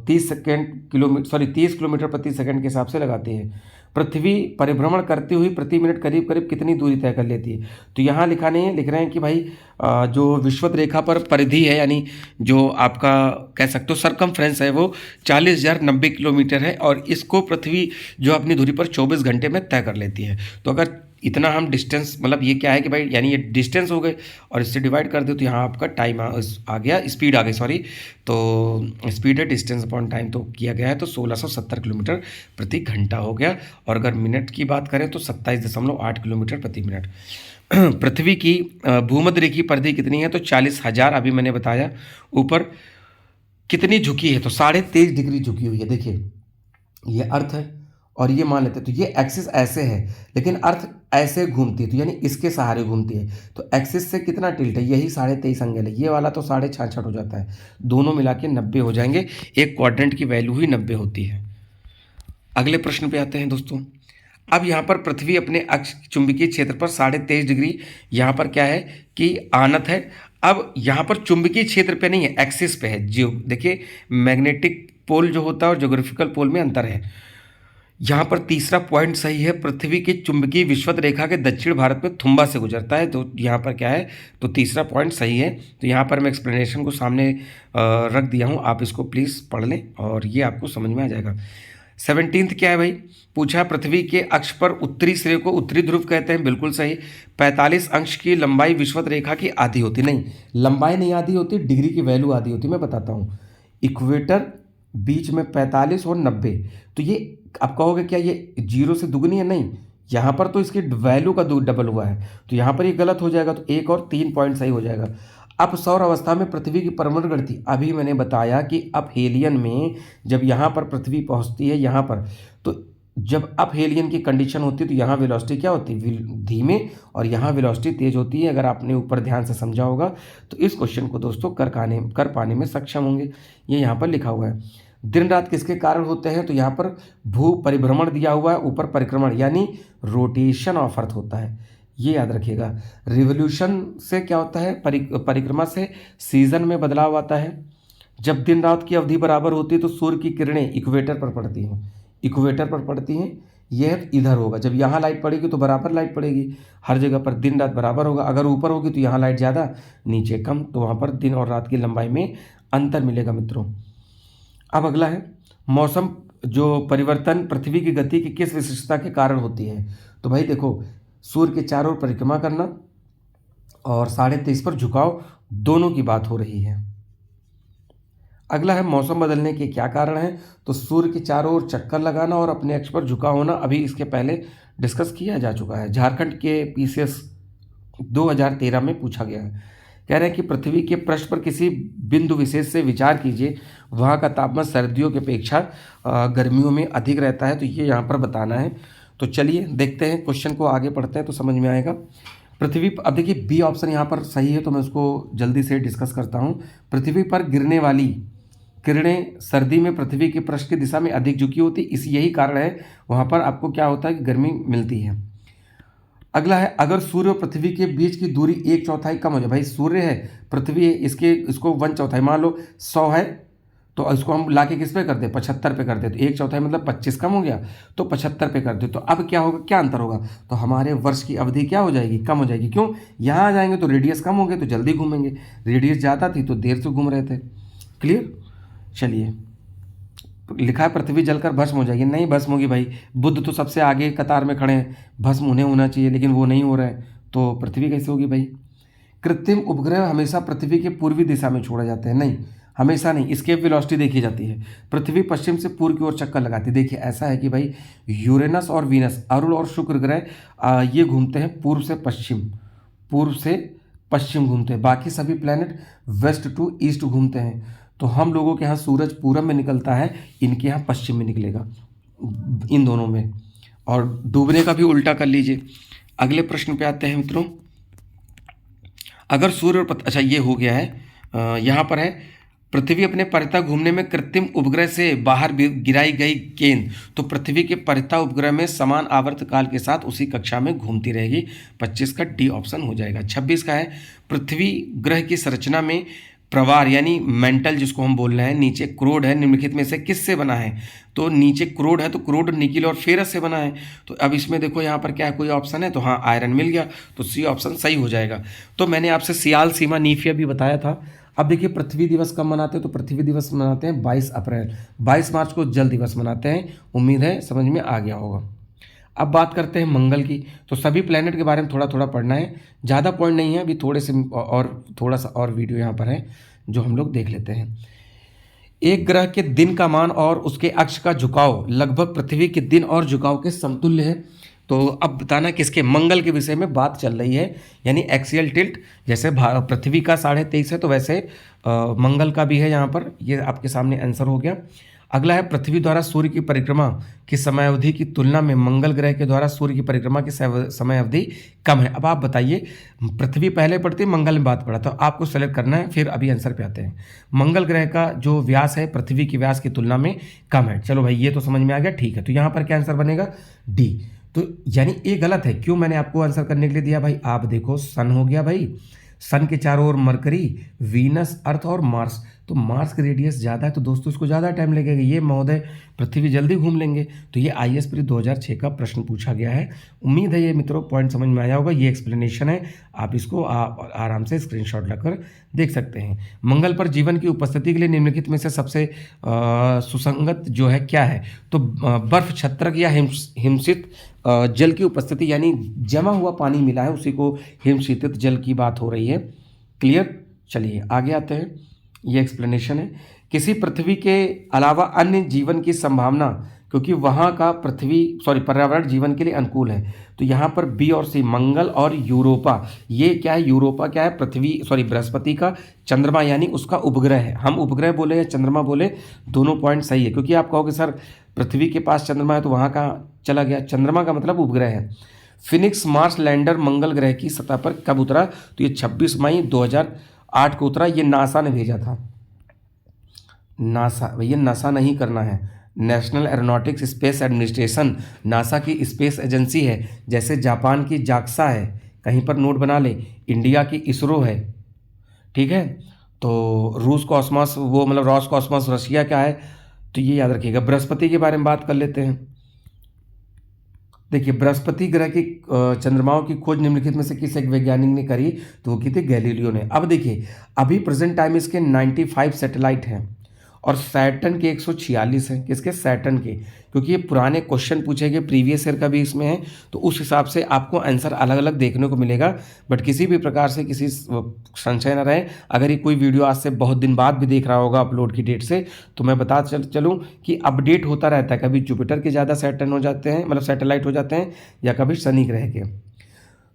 30 किलोमीटर प्रति सेकंड के हिसाब से लगाती है। पृथ्वी परिभ्रमण करती हुई प्रति मिनट करीब करीब कितनी दूरी तय कर लेती है? तो यहाँ लिखा नहीं है, लिख रहे हैं कि भाई जो विषुवत रेखा पर परिधि है, यानी जो आपका कह सकते हो सरकमफ्रेंस है, वो 40,090 किलोमीटर है, और इसको पृथ्वी जो अपनी दूरी पर 24 घंटे में तय कर लेती है। तो अगर इतना हम डिस्टेंस, मतलब ये क्या है कि भाई यानी ये डिस्टेंस हो गए, और इससे डिवाइड कर दे तो यहाँ आपका टाइम आ गया, स्पीड आ गई, सॉरी। तो स्पीड है डिस्टेंस अपॉन टाइम तो किया गया है, तो 1670 किलोमीटर प्रति घंटा हो गया। और अगर मिनट की बात करें तो 27.8 किलोमीटर प्रति मिनट। पृथ्वी की भूमध्य रेखीय परिधि कितनी है? तो 40,000 अभी मैंने बताया। ऊपर कितनी झुकी है? तो 23.5 डिग्री झुकी हुई है। देखिए ये अर्थ है और ये मान लेते हैं, तो ये एक्सिस ऐसे है, लेकिन अर्थ ऐसे घूमती है, तो यानी इसके सहारे घूमती है। तो एक्सिस से कितना टिल्ट है? यही 23.5 एंगल है। ये वाला तो 66.5 हो जाता है, दोनों मिला के 90 हो जाएंगे। एक क्वाड्रेंट की वैल्यू ही 90 होती है। अगले प्रश्न पे आते हैं दोस्तों। अब यहाँ पर पृथ्वी अपने अक्ष चुंबकीय क्षेत्र पर 23.5 डिग्री यहाँ पर क्या है कि आनत है। अब यहाँ पर चुंबकीय क्षेत्र पे नहीं है, एक्सिस पे है। जियो देखिए मैग्नेटिक पोल जो होता है और ज्योग्राफिकल पोल में अंतर है। यहाँ पर तीसरा पॉइंट सही है, पृथ्वी की चुंबकीय विषुवत रेखा के दक्षिण भारत में थुम्बा से गुजरता है। तो यहाँ पर क्या है, तो तीसरा पॉइंट सही है। तो यहाँ पर मैं एक्सप्लेनेशन को सामने रख दिया हूँ, आप इसको प्लीज़ पढ़ लें और ये आपको समझ में आ जाएगा। 17th क्या है भाई, पूछा पृथ्वी के अक्ष पर उत्तरी सिरे को उत्तरी ध्रुव कहते हैं, बिल्कुल सही। 45 अंश की लंबाई विषुवत रेखा की आधी होती, नहीं लंबाई नहीं आधी होती, डिग्री की वैल्यू आधी होती, मैं बताता हूँ। इक्वेटर बीच में 45 और 90, तो ये आप कहोगे क्या ये 0 से दुगनी है? नहीं, यहाँ पर तो इसकी वैल्यू का डबल हुआ है, तो यहाँ पर ये गलत हो जाएगा। तो 1 और 3 पॉइंट सही हो जाएगा। अब सौर अवस्था में पृथ्वी की परमाणु गति, अभी मैंने बताया कि अपहेलियन में जब यहाँ पर पृथ्वी पहुँचती है यहाँ पर, तो जब अपहेलियन की कंडीशन होती है तो यहाँ वेलोसिटी क्या होती है, धीमे, और यहाँ वेलोसिटी तेज होती है। अगर आपने ऊपर ध्यान से समझा होगा तो इस क्वेश्चन को दोस्तों कर पाने में सक्षम होंगे। ये यहाँ पर लिखा हुआ है। दिन रात किसके कारण होते हैं? तो यहाँ पर भू परिभ्रमण दिया हुआ है, ऊपर परिक्रमण यानी रोटेशन ऑफ अर्थ होता है, ये याद रखिएगा। रिवोल्यूशन से क्या होता है, परिक्रमा से सीजन में बदलाव आता है। जब दिन रात की अवधि बराबर होती है तो सूर्य की किरणें इक्वेटर पर पड़ती हैं, यह इधर होगा। जब यहाँ लाइट पड़ेगी तो बराबर लाइट पड़ेगी, हर जगह पर दिन रात बराबर होगा। अगर ऊपर होगी तो यहाँ लाइट ज़्यादा, नीचे कम, तो वहाँ पर दिन और रात की लंबाई में अंतर मिलेगा मित्रों। अब अगला है, मौसम जो परिवर्तन पृथ्वी की गति की किस विशिष्टता के कारण होती है? तो भाई देखो, सूर्य के चारों ओर परिक्रमा करना और 23.5 पर झुकाव, दोनों की बात हो रही है। अगला है, मौसम बदलने के क्या कारण हैं? तो सूर्य के चारों ओर चक्कर लगाना और अपने अक्ष पर झुका होना, अभी इसके पहले डिस्कस किया जा चुका है। झारखंड के पीसीएस 2013 में पूछा गया है। कह रहे हैं कि पृथ्वी के पृष्ठ पर किसी बिंदु विशेष से विचार कीजिए, वहाँ का तापमान सर्दियों की अपेक्षा गर्मियों में अधिक रहता है। तो ये यहाँ पर बताना है। तो चलिए देखते हैं, क्वेश्चन को आगे पढ़ते हैं तो समझ में आएगा। पृथ्वी अब देखिए बी ऑप्शन यहाँ पर सही है, तो मैं उसको जल्दी से डिस्कस करता हूँ। पृथ्वी पर गिरने वाली किरणें सर्दी में पृथ्वी के पृष्ठ की दिशा में अधिक झुकी होती, इसी यही कारण है वहाँ पर आपको क्या होता है कि गर्मी मिलती है। अगला है, अगर सूर्य और पृथ्वी के बीच की दूरी 1/4 कम हो जाए। भाई सूर्य है, पृथ्वी है, इसको 1/4 मान लो 100 है, तो इसको हम ला के किस पे कर दे, 75 पे कर दे, तो 1/4 मतलब 25 कम हो गया, तो 75 पे कर दे। तो अब क्या होगा, क्या अंतर होगा, तो हमारे वर्ष की अवधि क्या हो जाएगी, कम हो जाएगी। क्यों, यहाँ आ जाएंगे तो रेडियस कम हो गए तो जल्दी घूमेंगे, रेडियस ज़्यादा थी तो देर से घूम रहे थे। क्लियर। चलिए, लिखा है पृथ्वी जलकर भस्म हो जाएगी, नहीं भस्म होगी भाई, बुद्ध तो सबसे आगे कतार में खड़े हैं, भस्म उन्हें होना चाहिए, लेकिन वो नहीं हो रहा है, तो पृथ्वी कैसे होगी भाई। कृत्रिम उपग्रह हमेशा पृथ्वी के पूर्वी दिशा में छोड़े जाते हैं, नहीं हमेशा नहीं, एस्केप वेलोसिटी देखी जाती है। पृथ्वी पश्चिम से पूर्व की ओर चक्कर लगाती है। देखिए ऐसा है कि भाई यूरेनस और वीनस, अरुण और शुक्र ग्रह ये घूमते हैं पूर्व से पश्चिम, पूर्व से पश्चिम घूमते हैं, बाकी सभी प्लैनेट वेस्ट टू ईस्ट घूमते हैं। तो हम लोगों के यहाँ सूरज पूरब में निकलता है, इनके यहाँ पश्चिम में निकलेगा, इन दोनों में। और डूबने का भी उल्टा कर लीजिए। अगले प्रश्न पे आते हैं मित्रों। अगर सूर्य और अच्छा ये हो गया है, यहाँ पर है पृथ्वी अपने परितः घूमने में कृत्रिम उपग्रह से बाहर गिराई गई गेंद तो पृथ्वी के परितः उपग्रह में समान आवर्तकाल के साथ उसी कक्षा में घूमती रहेगी। 25 का डी ऑप्शन हो जाएगा। 26 का है पृथ्वी ग्रह की संरचना में प्रवार यानी मेंटल जिसको हम बोल रहे हैं, नीचे क्रोड है, निम्नलिखित में से किससे बना है, तो नीचे क्रोड है तो क्रोड निकिल और फेरस से बना है। तो अब इसमें देखो यहाँ पर क्या है, कोई ऑप्शन है तो हाँ आयरन मिल गया, तो सी ऑप्शन सही हो जाएगा। तो मैंने आपसे सियाल सीमा नीफिया भी बताया था। अब देखिए पृथ्वी दिवस कब मनाते हैं, तो पृथ्वी दिवस मनाते हैं 22 अप्रैल, 22 मार्च को जल दिवस मनाते हैं। उम्मीद है समझ में आ गया होगा। अब बात करते हैं मंगल की। तो सभी प्लैनेट के बारे में थोड़ा थोड़ा पढ़ना है, ज़्यादा पॉइंट नहीं है, अभी थोड़े से और थोड़ा सा और वीडियो यहाँ पर है जो हम लोग देख लेते हैं। एक ग्रह के दिन का मान और उसके अक्ष का झुकाव लगभग पृथ्वी के दिन और झुकाव के समतुल्य है। तो अब बताना किसके, मंगल के विषय में बात चल रही है, यानी एक्सियल टिल्ट। जैसे पृथ्वी का 23.5 है तो वैसे मंगल का भी है यहाँ पर, ये आपके सामने आंसर हो गया। अगला है पृथ्वी द्वारा सूर्य की परिक्रमा की समयावधि की तुलना में मंगल ग्रह के द्वारा सूर्य की परिक्रमा की समयावधि कम है। अब आप बताइए, पृथ्वी पहले पढ़ती मंगल में बात पड़ा, तो आपको सेलेक्ट करना है, फिर अभी आंसर पे आते हैं। मंगल ग्रह का जो व्यास है पृथ्वी के व्यास की तुलना में कम है। चलो भाई ये तो समझ में आ गया, ठीक है। तो यहाँ पर क्या आंसर बनेगा, डी। तो यानी ए गलत है, क्यों मैंने आपको आंसर करने के लिए दिया भाई, आप देखो सन हो गया भाई, सन के चारों ओर मरकरी, वीनस, अर्थ और मार्स। तो मार्स की रेडियस ज़्यादा है तो दोस्तों इसको ज़्यादा टाइम लगेगा, ये महोदय पृथ्वी जल्दी घूम लेंगे। तो ये IAS प्री 2006 का प्रश्न पूछा गया है। उम्मीद है ये मित्रों पॉइंट समझ में आया होगा। ये एक्सप्लेनेशन है, आप इसको आराम से स्क्रीनशॉट लेकर देख सकते हैं। मंगल पर जीवन की उपस्थिति के लिए निम्नलिखित में से सबसे सुसंगत जो है क्या है, तो बर्फ छत्रक या हिमशित जल की उपस्थिति, यानी जमा हुआ पानी मिला है उसी को हिमशीतित जल की बात हो रही है। क्लियर। चलिए आगे आते हैं। ये एक्सप्लेनेशन है, किसी पृथ्वी के अलावा अन्य जीवन की संभावना, क्योंकि वहाँ का पर्यावरण जीवन के लिए अनुकूल है। तो यहाँ पर बी और सी, मंगल और यूरोपा। ये क्या है, यूरोपा क्या है, बृहस्पति का चंद्रमा यानी उसका उपग्रह है। हम उपग्रह बोले या चंद्रमा बोले, दोनों पॉइंट सही है। क्योंकि आप कहोगे सर पृथ्वी के पास चंद्रमा है तो वहाँ कहाँ चला गया, चंद्रमा का मतलब उपग्रह है। फिनिक्स मार्स लैंडर मंगल ग्रह की सतह पर कब उतरा, तो ये 26 मई 2008 को उतरा। ये नासा ने भेजा था। नासा, भैया नासा नहीं करना है, national aeronautics space administration NASA की स्पेस एजेंसी है। जैसे जापान की जाक्सा है, कहीं पर नोट बना ले, इंडिया की इसरो है, ठीक है। तो रूस कॉस्मोस, वो मतलब रॉस कॉस्मोस रशिया का है, तो ये याद रखिएगा। बृहस्पति के बारे में बात कर लेते हैं। देखिए बृहस्पति ग्रह की चंद्रमाओं की खोज निम्नलिखित में से किस एक वैज्ञानिक ने करी, तो वो की थी गैलीलियो ने। अब देखिए अभी प्रेजेंट टाइम इसके 95 सैटेलाइट हैं और सैटर्न के 146 हैं। किसके, सैटर्न के, क्योंकि ये पुराने क्वेश्चन पूछे गए, प्रीवियस ईयर का भी इसमें है, तो उस हिसाब से आपको आंसर अलग अलग देखने को मिलेगा। बट किसी भी प्रकार से किसी संशय न रहे। अगर ये कोई वीडियो आज से बहुत दिन बाद भी देख रहा होगा अपलोड की डेट से, तो मैं बता चलूँ कि अपडेट होता रहता है। कभी जुपिटर के ज़्यादा सैटर्न हो जाते हैं, मतलब सैटेलाइट हो जाते हैं, या कभी शनि ग्रह के।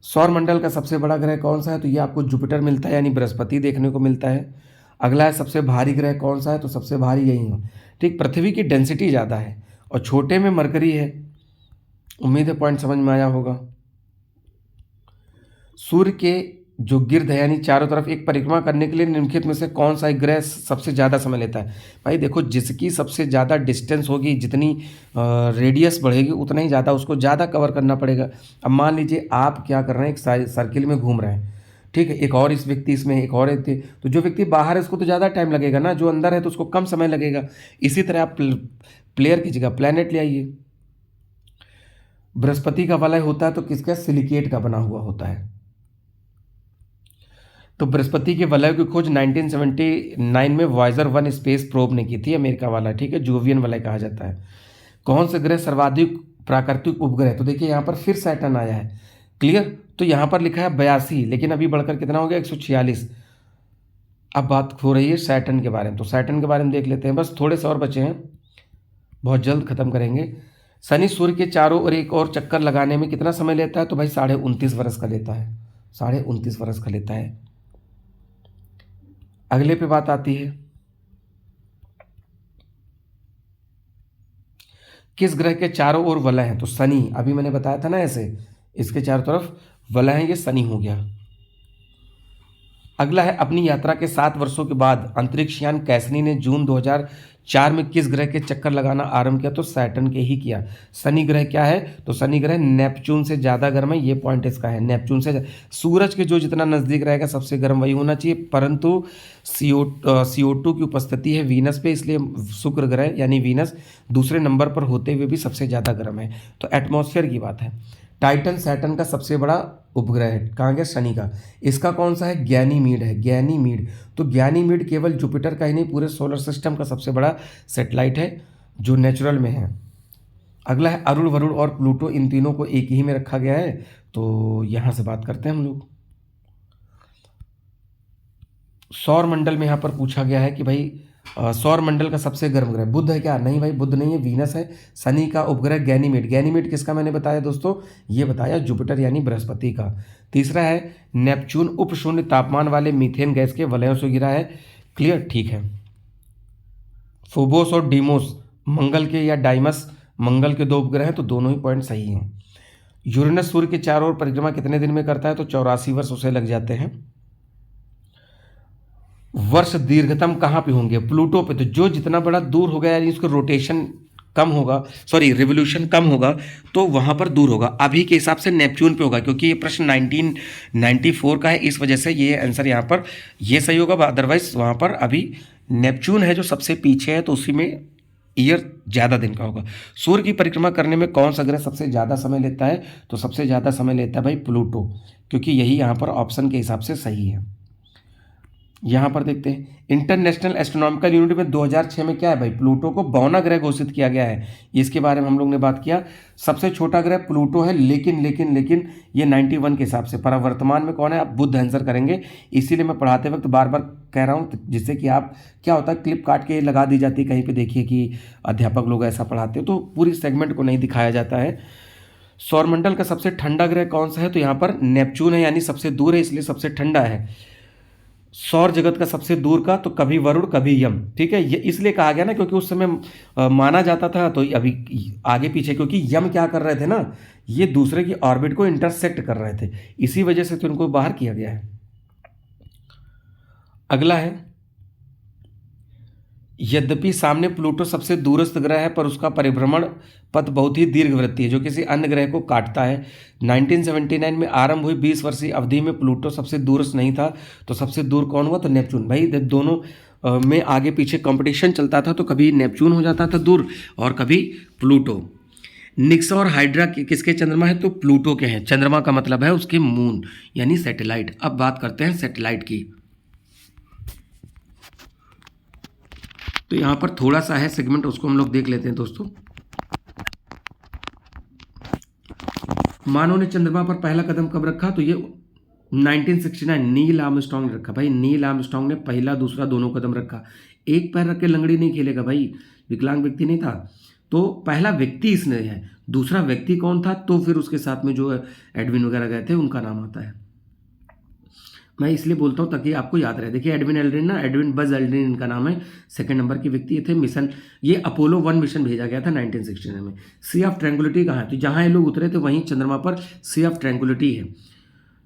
सौरमंडल का सबसे बड़ा ग्रह कौन सा है, तो ये आपको जुपिटर मिलता है, यानी बृहस्पति देखने को मिलता है। अगला है सबसे भारी ग्रह कौन सा है, तो सबसे भारी यही है, ठीक। पृथ्वी की डेंसिटी ज़्यादा है और छोटे में मरकरी है। उम्मीद है पॉइंट समझ में आया होगा। सूर्य के जो गिर्द है यानी चारों तरफ एक परिक्रमा करने के लिए निम्नलिखित में से कौन सा एक ग्रह सबसे ज़्यादा समय लेता है? भाई देखो, जिसकी सबसे ज़्यादा डिस्टेंस होगी, जितनी रेडियस बढ़ेगी, उतना ही ज़्यादा उसको ज़्यादा कवर करना पड़ेगा। अब मान लीजिए आप क्या कर रहे हैं, एक सर्किल में घूम रहे हैं, ठीक है, एक और इस व्यक्ति इसमें, एक और व्यक्ति, तो जो व्यक्ति बाहर है उसको तो ज़्यादा टाइम लगेगा ना, जो अंदर है तो उसको कम समय लगेगा। इसी तरह आप प्लेयर की जगह प्लैनेट ले आइए। बृहस्पति का वलय होता है तो किसका? सिलिकेट का बना हुआ होता है। तो बृहस्पति के वलय की खोज 1979 में वॉयजर 1 स्पेस प्रोब ने की थी, अमेरिका वाला, ठीक है, जोवियन वलय कहा जाता है। कौन से ग्रह सर्वाधिक प्राकृतिक उपग्रह? तो देखिए यहाँ पर फिर सैटर्न आया है, क्लियर। तो यहाँ पर लिखा है 82, लेकिन अभी बढ़कर कितना हो गया? 146। अब बात हो रही है सैटर्न के बारे में, तो सैटर्न के बारे में देख लेते हैं, बस थोड़े से और बचे हैं, बहुत जल्द खत्म करेंगे। शनि सूर्य के चारों ओर एक और चक्कर लगाने में कितना समय लेता है? तो भाई 29.5 वर्ष का लेता है, 29.5 वर्ष का लेता है। अगले पे बात आती है, किस ग्रह के चारों ओर वलय है? तो शनि, अभी मैंने बताया था ना ऐसे, इसके चारों तरफ वलय है, ये शनि हो गया। अगला है, अपनी यात्रा के 7 वर्षों के बाद अंतरिक्ष यान कैसनी ने जून 2004 में किस ग्रह के चक्कर लगाना आरंभ किया? तो सैटर्न के ही किया। शनि ग्रह क्या है? तो शनि ग्रह नेपच्यून से ज़्यादा गर्म है, ये पॉइंट इसका है, नेपच्यून से। सूरज के जो जितना नज़दीक रहेगा सबसे गर्म वही होना चाहिए, परंतु CO2 की उपस्थिति है वीनस पे, इसलिए शुक्र ग्रह यानी वीनस दूसरे नंबर पर होते हुए भी सबसे ज़्यादा गर्म है। तो एटमॉस्फेयर की बात है। टाइटन सैटर्न का सबसे बड़ा उपग्रह है, कहाँ गया? शनि का। इसका कौन सा है? गैनीमीड है, गैनीमीड। तो गैनीमीड केवल जुपिटर का ही नहीं, पूरे सोलर सिस्टम का सबसे बड़ा सैटेलाइट है जो नेचुरल में है। अगला है, अरुण, वरुण और प्लूटो, इन तीनों को एक ही में रखा गया है। तो यहाँ से बात करते हैं हम लोग। सौर मंडल में यहाँ पर पूछा गया है कि भाई सौर मंडल का सबसे गर्म ग्रह बुध है क्या? नहीं भाई, बुध नहीं है, वीनस है। शनि का उपग्रह गैनीमेड, गैनीमेड किसका मैंने बताया दोस्तों? ये बताया जुपिटर यानी बृहस्पति का। तीसरा है, नेपच्यून उपशून्य तापमान वाले मीथेन गैस के वलयों से घिरा है, क्लियर, ठीक है। फोबोस और डीमोस मंगल के या डाइमस मंगल के 2 उपग्रह हैं, तो दोनों ही पॉइंट सही हैं। यूरेनस सूर्य के चारों ओर परिक्रमा कितने दिन में करता है? तो 84 वर्ष उसे लग जाते हैं। वर्ष दीर्घतम कहाँ पे होंगे? प्लूटो पे। तो जो जितना बड़ा दूर होगा यानी उसका रोटेशन कम होगा, सॉरी रिवोल्यूशन कम होगा, तो वहाँ पर दूर होगा। अभी के हिसाब से नेपच्यून पे होगा, क्योंकि ये प्रश्न 1994 का है, इस वजह से ये आंसर यहाँ पर ये सही होगा। अदरवाइज वहाँ पर अभी नेपच्यून है जो सबसे पीछे है, तो उसी में ईयर ज़्यादा दिन का होगा। सूर्य की परिक्रमा करने में कौन सा ग्रह सबसे ज़्यादा समय लेता है? तो सबसे ज़्यादा समय लेता है भाई प्लूटो, क्योंकि यही यहाँ पर ऑप्शन के हिसाब से सही है। यहाँ पर देखते हैं, इंटरनेशनल एस्ट्रोनॉमिकल यूनिट में 2006 में क्या है भाई? प्लूटो को बौना ग्रह घोषित किया गया है। इसके बारे में हम लोग ने बात किया। सबसे छोटा ग्रह प्लूटो है, लेकिन ये 91 के हिसाब से। पर वर्तमान में कौन है? आप बुध आंसर करेंगे। इसीलिए मैं पढ़ाते वक्त बार बार कह रहा हूँ, जिससे कि आप, क्या होता है, क्लिप काट के लगा दी जाती है कहीं पर, देखिए कि अध्यापक लोग ऐसा पढ़ाते हैं, तो पूरी सेगमेंट को नहीं दिखाया जाता है। सौरमंडल का सबसे ठंडा ग्रह कौन सा है? तो यहाँ पर नेपच्यून है, यानी सबसे दूर है, इसलिए सबसे ठंडा है। सौर जगत का सबसे दूर का तो कभी वरुण कभी यम, ठीक है। ये इसलिए कहा गया ना क्योंकि उस समय माना जाता था, तो अभी आगे पीछे, क्योंकि यम क्या कर रहे थे ना, ये दूसरे की ऑर्बिट को इंटरसेक्ट कर रहे थे, इसी वजह से तो इनको बाहर किया गया है। अगला है, यद्यपि सामने प्लूटो सबसे दूरस्थ ग्रह है, पर उसका परिभ्रमण पथ बहुत ही दीर्घवृत्तीय है, जो किसी अन्य ग्रह को काटता है। 1979 में आरंभ हुई 20 वर्षीय अवधि में प्लूटो सबसे दूरस्थ नहीं था, तो सबसे दूर कौन हुआ? तो नेपच्यून। भाई दोनों में आगे पीछे कंपटीशन चलता था, तो कभी नेपच्यून हो जाता था दूर और कभी प्लूटो। निक्सा और हाइड्रा किसके चंद्रमा है? तो प्लूटो के हैं। चंद्रमा का मतलब है उसके मून यानी सैटेलाइट। अब बात करते हैं सैटेलाइट की। तो यहाँ पर थोड़ा सा है सेगमेंट, उसको हम लोग देख लेते हैं दोस्तों। मानव ने चंद्रमा पर पहला कदम कब रखा? तो ये 1969 नील आर्मस्ट्रांग ने रखा। भाई नील आर्मस्ट्रांग ने पहला दूसरा दोनों कदम रखा। एक पैर रख के लंगड़ी नहीं खेलेगा भाई, विकलांग व्यक्ति नहीं था, तो पहला व्यक्ति इसने है। दूसरा व्यक्ति कौन था? तो फिर उसके साथ में जो एडविन वगैरह गए थे उनका नाम आता है। मैं इसलिए बोलता हूँ ताकि आपको याद रहे। देखिए एडविन एल्ड्रिन ना, एडविन बज एल्ड्रिन इनका नाम है, सेकंड नंबर के व्यक्ति थे। मिशन, ये अपोलो 1 मिशन भेजा गया था 1969 में। सी ऑफ ट्रैंक्विलिटी कहाँ है? तो जहाँ ये लोग उतरे थे वहीं चंद्रमा पर सी ऑफ ट्रैंक्विलिटी है।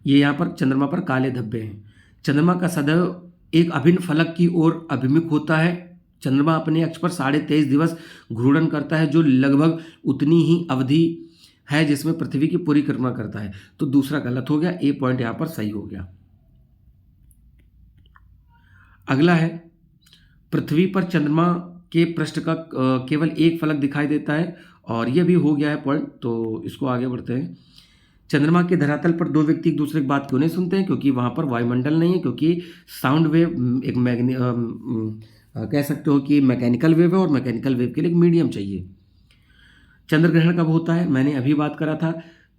ये यहाँ पर चंद्रमा पर काले धब्बे हैं। चंद्रमा का सदैव एक अभिन्न फलक की ओर अभिमुख होता है। चंद्रमा अपने अक्ष पर 23.5 दिवस घूर्णन करता है, जो लगभग उतनी ही अवधि है जिसमें पृथ्वी की पूरी परिक्रमा करता है। तो दूसरा गलत हो गया, ए पॉइंट यहाँ पर सही हो गया। अगला है, पृथ्वी पर चंद्रमा के पृष्ठ का केवल एक फलक दिखाई देता है, और यह भी हो गया है पॉइंट, तो इसको आगे बढ़ते हैं। चंद्रमा के धरातल पर दो व्यक्ति एक दूसरे की बात क्यों नहीं सुनते हैं? क्योंकि वहाँ पर वायुमंडल नहीं है, क्योंकि साउंड वेव एक कह सकते हो कि मैकेनिकल वेव है, और मैकेनिकल वेव के लिए एक मीडियम चाहिए। चंद्र ग्रहण कब होता है? मैंने अभी बात करा था।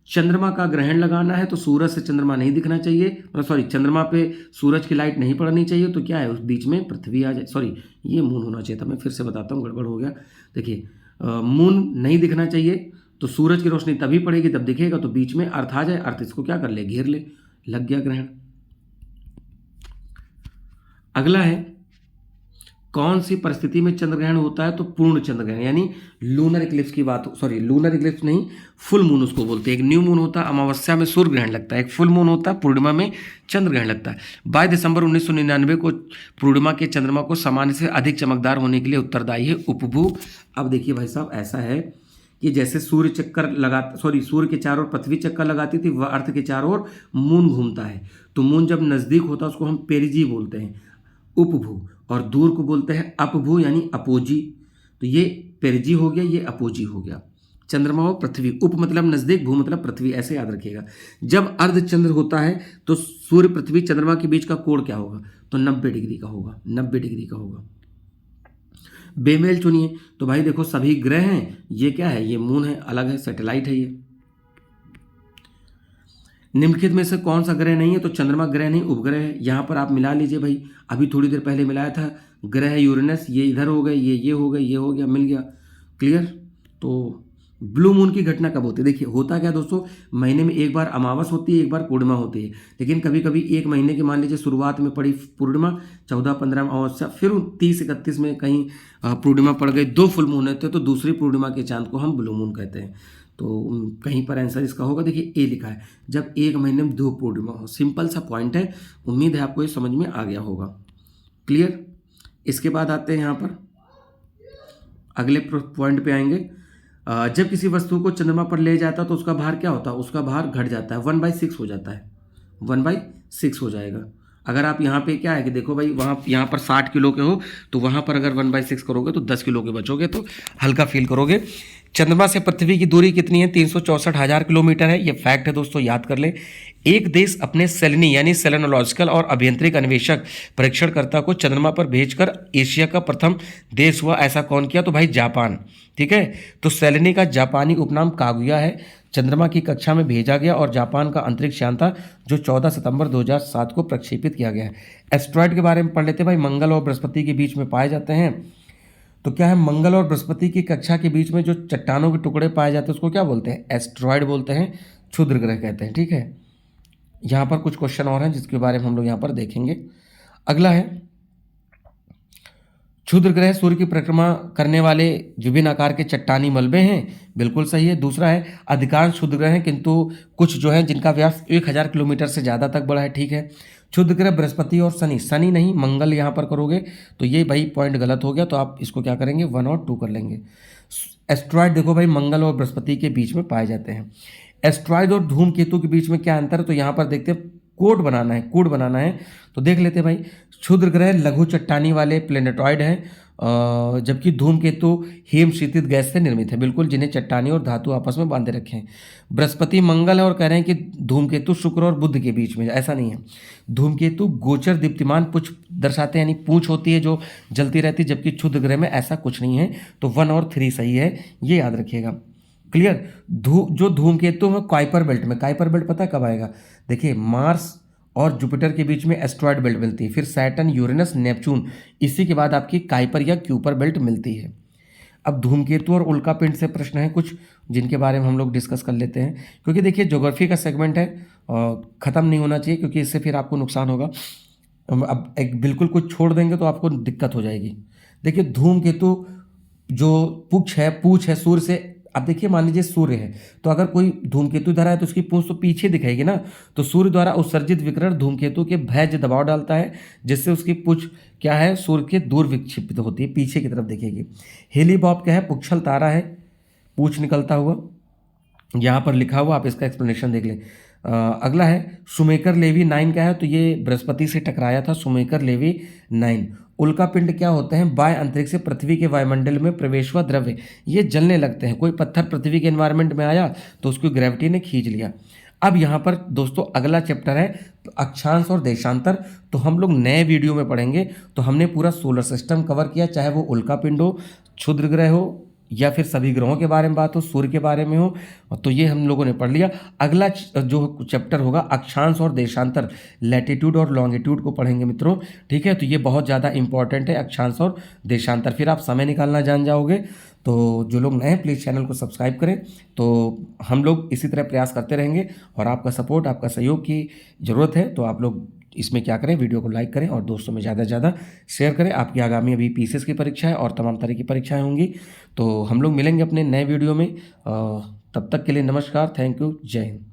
चंद्रमा का ग्रहण लगाना है तो सूरज से चंद्रमा नहीं दिखना चाहिए, चंद्रमा पे सूरज की लाइट नहीं पड़नी चाहिए। तो क्या है, उस बीच में पृथ्वी आ जाए, ये मून होना चाहिए था, मैं फिर से बताता हूँ, गड़बड़ हो गया। देखिए, मून नहीं दिखना चाहिए, तो सूरज की रोशनी तभी पड़ेगी तब दिखेगा, तो बीच में अर्थ आ जाए, अर्थ इसको क्या कर ले, घेर ले, लग गया ग्रहण। अगला है, कौन सी परिस्थिति में चंद्र ग्रहण होता है? तो पूर्ण चंद्र ग्रहण, यानी लूनर इक्लिप्स की बात, लूनर इक्लिप्स नहीं, फुल मून उसको बोलते हैं। एक न्यू मून होता है, अमावस्या में सूर्य ग्रहण लगता है, एक फुल मून होता है, पूर्णिमा में चंद्र ग्रहण लगता है। 22 दिसंबर 1999 को पूर्णिमा के चंद्रमा को सामान्य से अधिक चमकदार होने के लिए उत्तरदायी है उपभू। अब देखिए भाई साहब, ऐसा है कि जैसे सूर्य के चारों ओर पृथ्वी चक्कर लगाती थी, वह अर्थ के चारों ओर मून घूमता है। तो मून जब नज़दीक होता है उसको हम पेरिजी बोलते हैं, उपभू, और दूर को बोलते हैं अपभू, यानी अपोजी। तो ये पेरिजी हो गया, ये अपोजी हो गया। चंद्रमा और पृथ्वी, उप मतलब नज़दीक, भू मतलब पृथ्वी, ऐसे याद रखिएगा। जब अर्धचंद्र होता है तो सूर्य पृथ्वी चंद्रमा के बीच का कोण क्या होगा? तो 90 डिग्री का होगा, 90 डिग्री का होगा। बेमेल चुनिए। तो भाई देखो, सभी ग्रह हैं, ये क्या है, ये मून है, अलग है, सैटेलाइट है ये। निम्नलिखित में से कौन सा ग्रह नहीं है? तो चंद्रमा ग्रह नहीं, उपग्रह है। यहाँ पर आप मिला लीजिए भाई, अभी थोड़ी देर पहले मिलाया था, ग्रह यूरेनस, ये इधर हो गए, ये हो गए, ये हो गया, मिल गया, क्लियर। तो ब्लू मून की घटना कब होती है? देखिए, होता क्या दोस्तों, महीने में एक बार अमावस होती है, एक बार पूर्णिमा होती है। लेकिन कभी कभी एक महीने के, मान लीजिए शुरुआत में पड़ी पूर्णिमा, 14-15 अमावस्या, फिर 30-31 में कहीं पूर्णिमा पड़ गई, 2 फुल मून होते हैं, तो दूसरी पूर्णिमा के चांद को हम ब्लू मून कहते हैं। तो कहीं पर आंसर इसका होगा, देखिए ए लिखा है, जब एक महीने में 2 पूर्णिमा हो। सिंपल सा पॉइंट है, उम्मीद है आपको ये समझ में आ गया होगा, क्लियर। इसके बाद आते हैं यहाँ पर अगले पॉइंट पे आएंगे। जब किसी वस्तु को चंद्रमा पर ले जाता है तो उसका भार क्या होता है? उसका भार घट जाता है, 1/6 हो जाता है, 1/6 हो जाएगा। अगर आप यहाँ पे क्या है कि देखो भाई, वहाँ यहाँ पर 60 किलो के हो, तो वहाँ पर अगर 1/6 करोगे तो 10 किलो के बचोगे, तो हल्का फील करोगे। चंद्रमा से पृथ्वी की दूरी कितनी है? 364,000 किलोमीटर है, ये फैक्ट है दोस्तों, याद कर ले। एक देश अपने सेलेनी यानी सेलेनोलॉजिकल और अभियंत्रिक अन्वेषक परीक्षणकर्ता को चंद्रमा पर भेजकर एशिया का प्रथम देश हुआ, ऐसा कौन किया? तो भाई जापान, ठीक है। तो सेलेनी का जापानी उपनाम कागुया है। चंद्रमा की कक्षा में भेजा गया और जापान का अंतरिक्ष यान था, जो 14 सितंबर 2007 को प्रक्षेपित किया गया है। एस्ट्रॉयड के बारे में पढ़ लेते भाई, मंगल और बृहस्पति के बीच में पाए जाते हैं। तो क्या है, मंगल और बृहस्पति की कक्षा के बीच में जो चट्टानों के टुकड़े पाए जाते हैं उसको क्या बोलते हैं? एस्ट्रॉयड बोलते हैं, क्षुद्र ग्रह कहते हैं, ठीक है। यहाँ पर कुछ क्वेश्चन और हैं जिसके बारे में हम लोग यहाँ पर देखेंगे। अगला है, क्षुद्र ग्रह सूर्य की परिक्रमा करने वाले विभिन्न आकार के चट्टानी मलबे हैं, बिल्कुल सही है। दूसरा है, अधिकांश क्षुद्र ग्रह हैं किंतु कुछ जो है जिनका व्यास 1000 किलोमीटर से ज़्यादा तक बड़ा है, ठीक है। क्षुद्र ग्रह बृहस्पति और शनि, शनि नहीं मंगल यहाँ पर करोगे तो ये भाई पॉइंट गलत हो गया, तो आप इसको क्या करेंगे, 1 और 2 कर लेंगे। एस्ट्रॉयड देखो भाई, मंगल और बृहस्पति के बीच में पाए जाते हैं। एस्ट्रॉयड और धूमकेतु के बीच में क्या अंतर है? तो यहाँ पर देखते हैं, कोड बनाना है, तो देख लेते हैं भाई। क्षुद्र ग्रह लघु चट्टानी वाले प्लेनेटॉइड हैं, जबकि धूमकेतु हेम शीतित गैस से निर्मित है, बिल्कुल, जिन्हें चट्टानी और धातु आपस में बांधे रखे हैं। बृहस्पति मंगल है और कह रहे हैं कि धूमकेतु शुक्र और बुध के बीच में, ऐसा नहीं है। धूमकेतु गोचर दीप्तिमान पुंछ दर्शाते हैं, यानी पूंछ होती है जो जलती रहती है, जबकि क्षुद्र ग्रह में ऐसा कुछ नहीं है। तो 1 और 3 सही है, ये याद रखिएगा, क्लियर। जो धूमकेतु है काइपर बेल्ट में, काइपर बेल्ट पता है कब आएगा? देखिए, मार्स और जुपिटर के बीच में एस्ट्रॉयड बेल्ट मिलती है, फिर सैटर्न, यूरेनस, नेपच्यून, इसी के बाद आपकी काइपर या क्यूपर बेल्ट मिलती है। अब धूमकेतु और उल्का पिंड से प्रश्न है कुछ, जिनके बारे में हम लोग डिस्कस कर लेते हैं, क्योंकि देखिए ज्योग्राफी का सेगमेंट है, ख़त्म नहीं होना चाहिए, क्योंकि इससे फिर आपको नुकसान होगा। अब एक बिल्कुल कुछ छोड़ देंगे तो आपको दिक्कत हो जाएगी। देखिए, धूमकेतु जो पूछ है सूर्य से अब देखिए मान लीजिए सूर्य है, तो अगर कोई धूमकेतु धरा है तो उसकी पूंछ तो पीछे दिखेगी ना, तो सूर्य द्वारा उत्सर्जित विकिरण धूमकेतु के भैज दबाव डालता है, जिससे उसकी पूंछ क्या है, सूर्य के दूर विक्षिप्त होती है, पीछे की तरफ दिखेगी। हेलीबॉब क्या है, पुच्छल तारा है, पूंछ निकलता हुआ, यहाँ पर लिखा हुआ, आप इसका एक्सप्लेनेशन देख लें। अगला है शुमेकर लेवी 9 क्या है, तो ये बृहस्पति से टकराया था, शुमेकर लेवी 9। उल्का पिंड क्या होते हैं, बाह्य अंतरिक्ष से पृथ्वी के वायुमंडल में प्रवेश हुआ द्रव्य, ये जलने लगते हैं। कोई पत्थर पृथ्वी के एनवायरनमेंट में आया तो उसको ग्रेविटी ने खींच लिया। अब यहाँ पर दोस्तों अगला चैप्टर है अक्षांश और देशांतर, तो हम लोग नए वीडियो में पढ़ेंगे। तो हमने पूरा सोलर सिस्टम कवर किया, चाहे वो उल्का पिंड हो, क्षुद्र ग्रह हो, या फिर सभी ग्रहों के बारे में बात हो, सूर्य के बारे में हो, तो ये हम लोगों ने पढ़ लिया। अगला जो चैप्टर होगा अक्षांश और देशांतर, लैटिट्यूड और लॉन्गिट्यूड को पढ़ेंगे मित्रों, ठीक है। तो ये बहुत ज़्यादा इंपॉर्टेंट है अक्षांश और देशांतर, फिर आप समय निकालना जान जाओगे। तो जो लोग नए हैं प्लीज़ चैनल को सब्सक्राइब करें। तो हम लोग इसी तरह प्रयास करते रहेंगे और आपका सपोर्ट, आपका सहयोग की ज़रूरत है। तो आप लोग इसमें क्या करें, वीडियो को लाइक करें और दोस्तों में ज़्यादा से ज़्यादा शेयर करें। आपकी आगामी अभी पीसीएस की परीक्षा है और तमाम तरह की परीक्षाएं होंगी। तो हम लोग मिलेंगे अपने नए वीडियो में, तब तक के लिए नमस्कार, थैंक यू, जय हिंद।